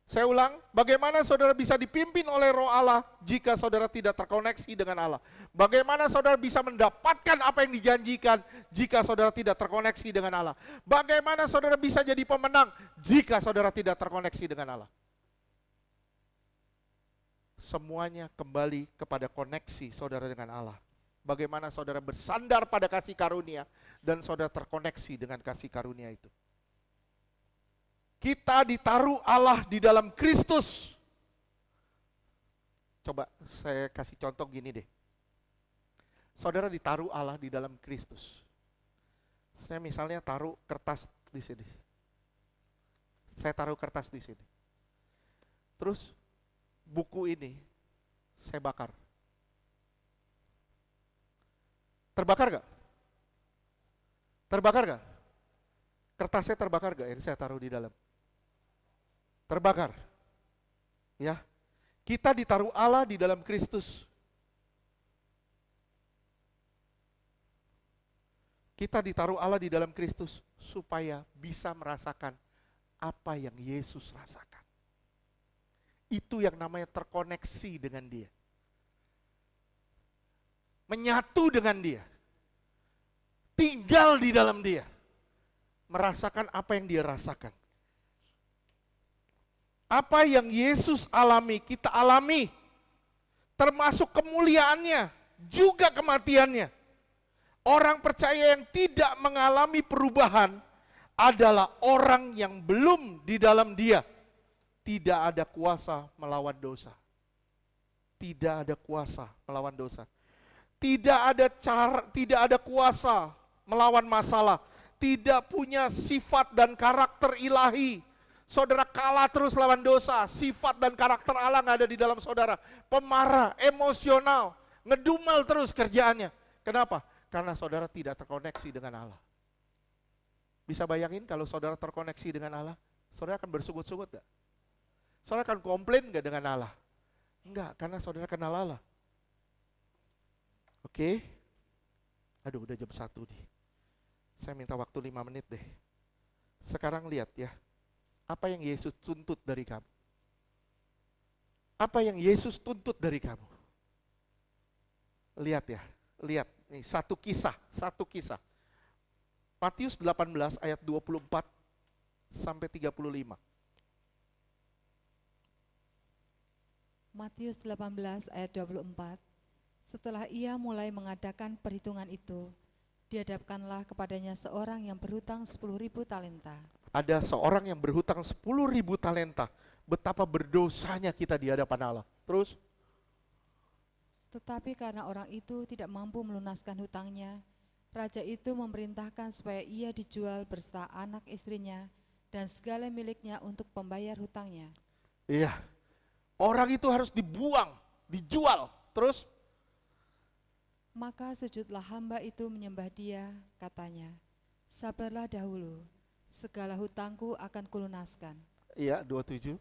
Saya ulang, bagaimana saudara bisa dipimpin oleh roh Allah jika saudara tidak terkoneksi dengan Allah? Bagaimana saudara bisa mendapatkan apa yang dijanjikan jika saudara tidak terkoneksi dengan Allah? Bagaimana saudara bisa jadi pemenang jika saudara tidak terkoneksi dengan Allah? Semuanya kembali kepada koneksi saudara dengan Allah. Bagaimana saudara bersandar pada kasih karunia dan saudara terkoneksi dengan kasih karunia itu. Kita ditaruh Allah di dalam Kristus. Coba saya kasih contoh gini deh. Saudara ditaruh Allah di dalam Kristus. Saya misalnya taruh kertas di sini. Saya taruh kertas di sini. Terus buku ini saya bakar. Terbakar gak? Terbakar gak? Kertasnya terbakar gak yang saya taruh di dalam? Terbakar. Ya. Kita ditaruh Allah di dalam Kristus. Kita ditaruh Allah di dalam Kristus supaya bisa merasakan apa yang Yesus rasakan. Itu yang namanya terkoneksi dengan Dia. Menyatu dengan Dia. Tinggal di dalam Dia. Merasakan apa yang Dia rasakan. Apa yang Yesus alami, kita alami. Termasuk kemuliaannya, juga kematiannya. Orang percaya yang tidak mengalami perubahan adalah orang yang belum di dalam Dia. Tidak ada kuasa melawan dosa. Tidak ada kuasa melawan dosa. Tidak ada kuasa melawan masalah. Tidak punya sifat dan karakter ilahi. Saudara kalah terus lawan dosa. Sifat dan karakter Allah nggak ada di dalam saudara. Pemarah, emosional, ngedumel terus kerjaannya. Kenapa? Karena saudara tidak terkoneksi dengan Allah. Bisa bayangin kalau saudara terkoneksi dengan Allah, saudara akan bersungut-sungut gak? Saudara akan komplain gak dengan Allah? Enggak, karena saudara kenal Allah. Oke. Aduh, udah jam 1 nih. Saya minta waktu 5 menit deh. Sekarang lihat ya. Apa yang Yesus tuntut dari kamu? Apa yang Yesus tuntut dari kamu? Lihat ya, lihat. Nih, satu kisah. Matius 18 ayat 24 sampai 35. Matius 18 ayat 24. Setelah ia mulai mengadakan perhitungan itu, dihadapkanlah kepadanya seorang yang berhutang 10.000 talenta. Ada seorang yang berhutang 10.000 talenta. Betapa berdosanya kita di hadapan Allah. Terus, Tetapi karena orang itu tidak mampu melunaskan hutangnya, raja itu memerintahkan supaya ia dijual berserta anak istrinya dan segala miliknya untuk pembayar hutangnya. iya, orang itu harus dibuang, dijual. Terus, Maka sujudlah hamba itu menyembah dia, katanya, sabarlah dahulu, segala hutangku akan kulunaskan. iya 27.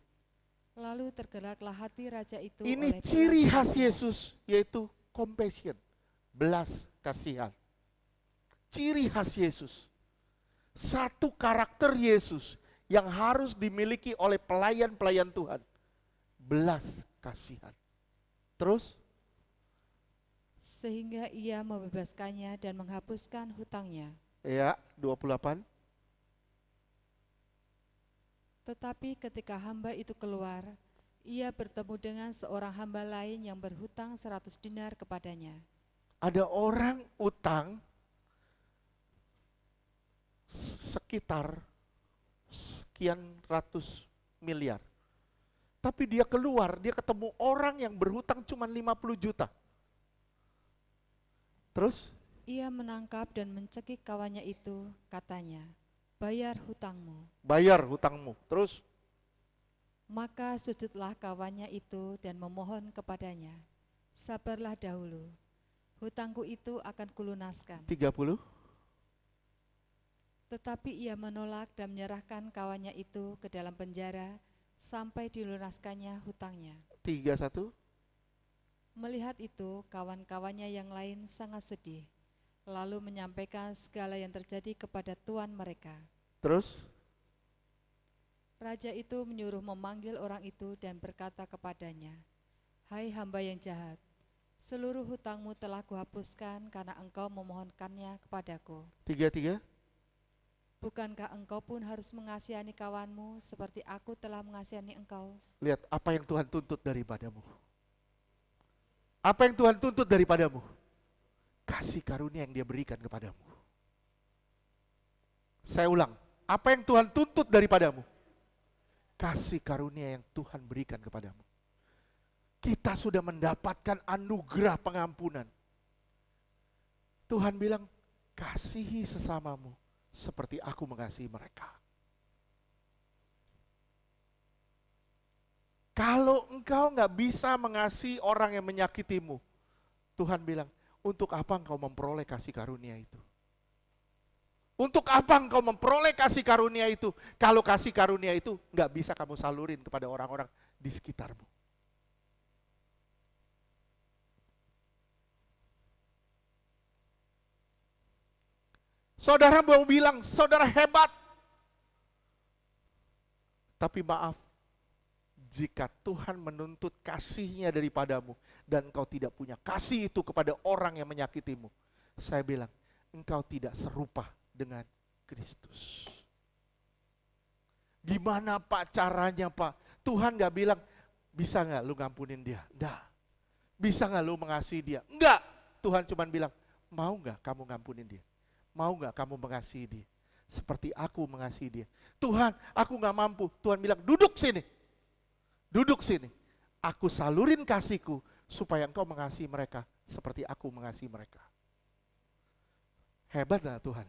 Lalu tergeraklah hati raja itu Ini oleh ciri belas khas kasihan. Yesus, yaitu compassion, belas kasihan. Ciri khas Yesus. Satu karakter Yesus yang harus dimiliki oleh pelayan-pelayan Tuhan. Belas kasihan. Terus? Sehingga ia membebaskannya dan menghapuskan hutangnya. Ya, 28. Tetapi ketika hamba itu keluar, ia bertemu dengan seorang hamba lain yang berhutang 100 dinar kepadanya. Ada orang utang sekitar sekian ratus miliar. Tapi dia keluar, dia ketemu orang yang berhutang cuma 50 juta. Terus? Ia menangkap dan mencekik kawannya itu, katanya, "Bayar hutangmu." Bayar hutangmu. Terus? Maka sujudlah kawannya itu dan memohon kepadanya, "Sabarlah dahulu, hutangku itu akan kulunaskan." 30. Tetapi ia menolak dan menyerahkan kawannya itu ke dalam penjara sampai dilunaskannya hutangnya. 31. Melihat itu, kawan-kawannya yang lain sangat sedih, lalu menyampaikan segala yang terjadi kepada tuan mereka. Terus? Raja itu menyuruh memanggil orang itu dan berkata kepadanya, "Hai hamba yang jahat, seluruh hutangmu telah kuhapuskan karena engkau memohonkannya kepadaku. 33. Bukankah engkau pun harus mengasihani kawanmu seperti aku telah mengasihani engkau?" Lihat apa yang Tuhan tuntut daripadamu. Apa yang Tuhan tuntut daripadamu? Kasih karunia yang dia berikan kepadamu. Saya ulang, apa yang Tuhan tuntut daripadamu? Kasih karunia yang Tuhan berikan kepadamu. Kita sudah mendapatkan anugerah pengampunan. Tuhan bilang, kasihi sesamamu seperti aku mengasihi mereka. Kalau engkau nggak bisa mengasihi orang yang menyakitimu, Tuhan bilang, untuk apa engkau memperoleh kasih karunia itu? Untuk apa engkau memperoleh kasih karunia itu? Kalau kasih karunia itu nggak bisa kamu salurin kepada orang-orang di sekitarmu. Saudara mau bilang, saudara hebat. Tapi maaf, jika Tuhan menuntut kasihnya daripadamu dan engkau tidak punya kasih itu kepada orang yang menyakitimu, saya bilang, engkau tidak serupa dengan Kristus. Gimana Pak caranya Pak? Tuhan gak bilang, bisa gak lu ngampunin dia? Enggak. Bisa gak lu mengasihi dia? Enggak. Tuhan cuma bilang, mau gak kamu ngampunin dia? Mau gak kamu mengasihi dia? Seperti aku mengasihi dia. Tuhan, aku gak mampu. Tuhan bilang, duduk sini. Duduk sini. Aku salurin kasihku supaya engkau mengasihi mereka seperti aku mengasihi mereka. Hebat gak Tuhan?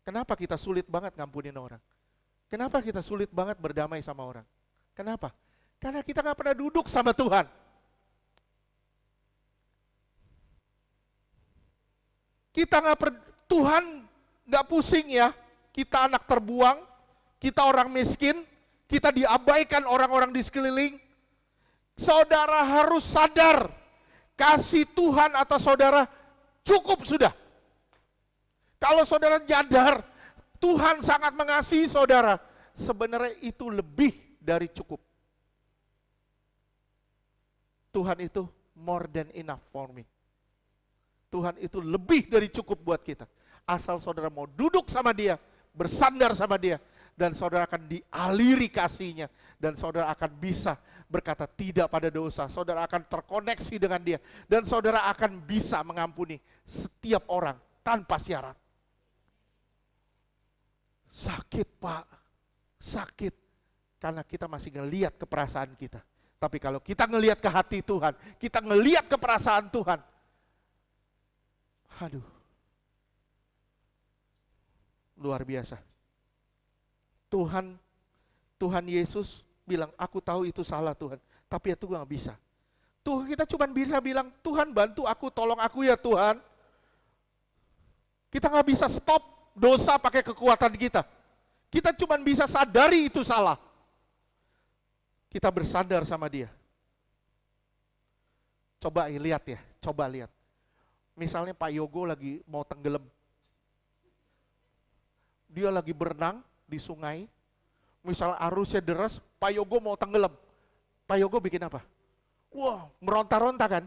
Kenapa kita sulit banget ngampunin orang? Kenapa kita sulit banget berdamai sama orang? Kenapa? Karena kita gak pernah duduk sama Tuhan. Tuhan gak pusing ya, kita anak terbuang, kita orang miskin, kita diabaikan orang-orang di sekeliling. Saudara harus sadar, kasih Tuhan atas saudara cukup sudah. Kalau saudara nyadar, Tuhan sangat mengasihi saudara, sebenarnya itu lebih dari cukup. Tuhan itu more than enough for me. Tuhan itu lebih dari cukup buat kita. Asal saudara mau duduk sama dia, bersandar sama dia, dan saudara akan dialiri kasihnya, dan saudara akan bisa berkata tidak pada dosa, saudara akan terkoneksi dengan dia, dan saudara akan bisa mengampuni setiap orang tanpa syarat. Sakit Pak, sakit, karena kita masih ngelihat ke perasaan kita. Tapi kalau kita ngelihat ke hati Tuhan, kita ngelihat ke perasaan Tuhan, aduh, luar biasa. Tuhan Yesus bilang, aku tahu itu salah Tuhan, tapi itu gak bisa. Tuhan, kita cuma bisa bilang, Tuhan bantu aku, tolong aku ya Tuhan. Kita gak bisa stop dosa pakai kekuatan kita. Kita cuma bisa sadari itu salah. Kita bersandar sama dia. Coba lihat ya, coba lihat. Misalnya Pak Yogo lagi mau tenggelam, dia lagi berenang di sungai, misal arusnya deras, Pak Yogo mau tenggelam. Pak Yogo bikin apa? Wah, meronta-ronta kan?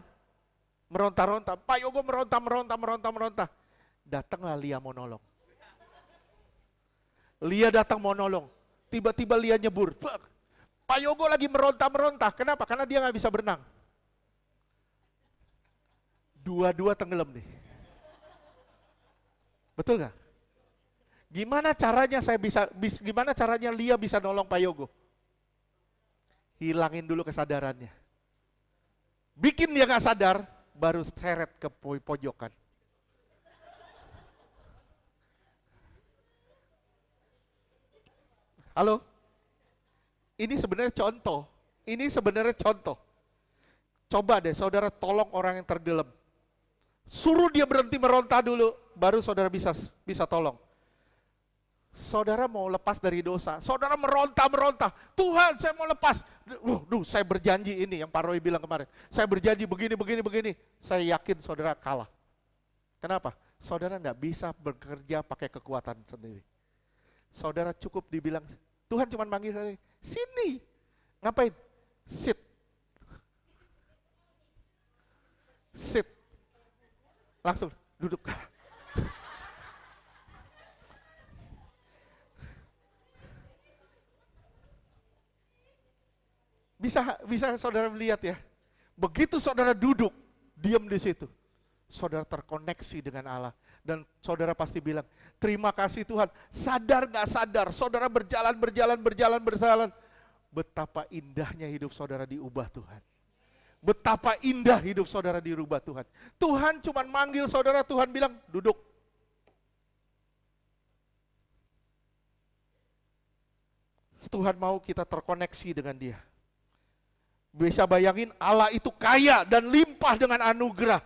Meronta-ronta. Pak Yogo meronta. Datanglah Lia mau nolong. Lia datang mau nolong. Tiba-tiba Lia nyebur. Pak Yogo lagi meronta. Kenapa? Karena dia nggak bisa berenang. Dua-dua tenggelam nih. Betul nggak? Gimana caranya Lia bisa nolong Pak Yogo? Hilangin dulu kesadarannya. Bikin dia nggak sadar, baru seret ke pojokan. Halo? Ini sebenarnya contoh. Coba deh saudara tolong orang yang tenggelam. Suruh dia berhenti meronta dulu, baru saudara bisa tolong. Saudara mau lepas dari dosa, saudara meronta, Tuhan saya mau lepas. Saya berjanji ini yang Pak Roy bilang kemarin. Saya berjanji begini. Saya yakin saudara kalah. Kenapa? Saudara enggak bisa bekerja pakai kekuatan sendiri. Saudara cukup dibilang, Tuhan cuma manggil saya, sini. Ngapain? Sit. Langsung duduk. Bisa saudara melihat ya. Begitu saudara duduk, diam di situ. Saudara terkoneksi dengan Allah. Dan saudara pasti bilang, terima kasih Tuhan. Sadar gak sadar, saudara berjalan. Betapa indahnya hidup saudara diubah Tuhan. Betapa indah hidup saudara dirubah Tuhan. Tuhan cuma manggil saudara, Tuhan bilang, duduk. Tuhan mau kita terkoneksi dengan Dia. Bisa bayangin Allah itu kaya dan limpah dengan anugerah.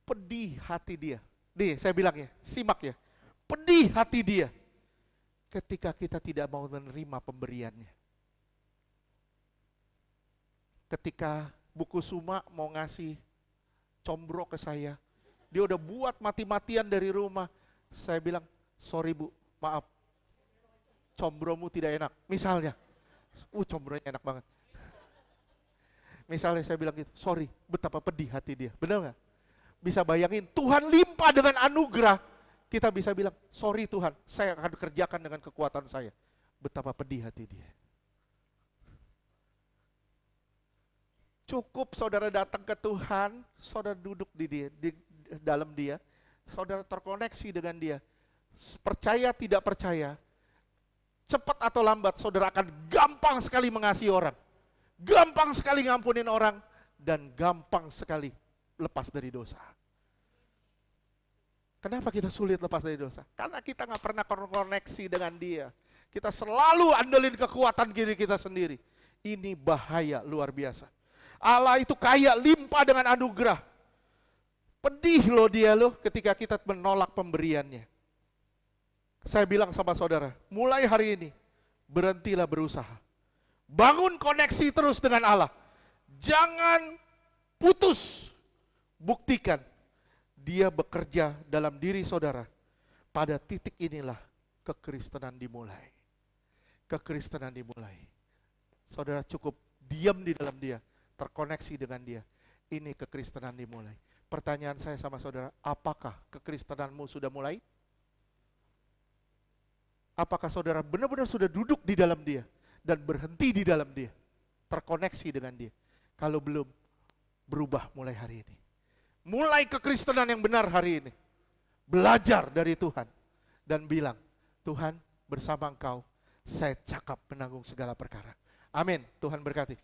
Pedih hati Dia. Nih saya bilang ya, simak ya. Pedih hati Dia ketika kita tidak mau menerima pemberiannya. Ketika buku Suma mau ngasih combro ke saya, dia udah buat mati-matian dari rumah. Saya bilang, sorry Bu, maaf, combromu tidak enak. Misalnya, combronya enak banget. Misalnya saya bilang gitu, sorry, betapa pedih hati dia. Benar nggak? Bisa bayangin, Tuhan limpah dengan anugerah. Kita bisa bilang, sorry Tuhan, saya akan kerjakan dengan kekuatan saya. Betapa pedih hati dia. Cukup saudara datang ke Tuhan, saudara duduk di dalam Dia, saudara terkoneksi dengan Dia. Percaya tidak percaya, cepat atau lambat saudara akan gampang sekali mengasihi orang. Gampang sekali ngampunin orang, dan gampang sekali lepas dari dosa. Kenapa kita sulit lepas dari dosa? Karena kita nggak pernah koneksi dengan Dia. Kita selalu andelin kekuatan diri kita sendiri. Ini bahaya luar biasa. Allah itu kaya limpah dengan anugerah. Pedih loh Dia loh ketika kita menolak pemberiannya. Saya bilang sama saudara, mulai hari ini berhentilah berusaha. Bangun koneksi terus dengan Allah. Jangan putus. Buktikan Dia bekerja dalam diri saudara. Pada titik inilah kekristenan dimulai. Kekristenan dimulai. Saudara cukup diam di dalam Dia, terkoneksi dengan Dia. Ini kekristenan dimulai. Pertanyaan saya sama saudara, apakah kekristenanmu sudah mulai? Apakah saudara benar-benar sudah duduk di dalam Dia dan berhenti di dalam Dia, terkoneksi dengan Dia? Kalau belum, berubah mulai hari ini. Mulai kekristenan yang benar hari ini. Belajar dari Tuhan dan bilang, Tuhan bersama Engkau, saya cakap menanggung segala perkara. Amin. Tuhan berkati.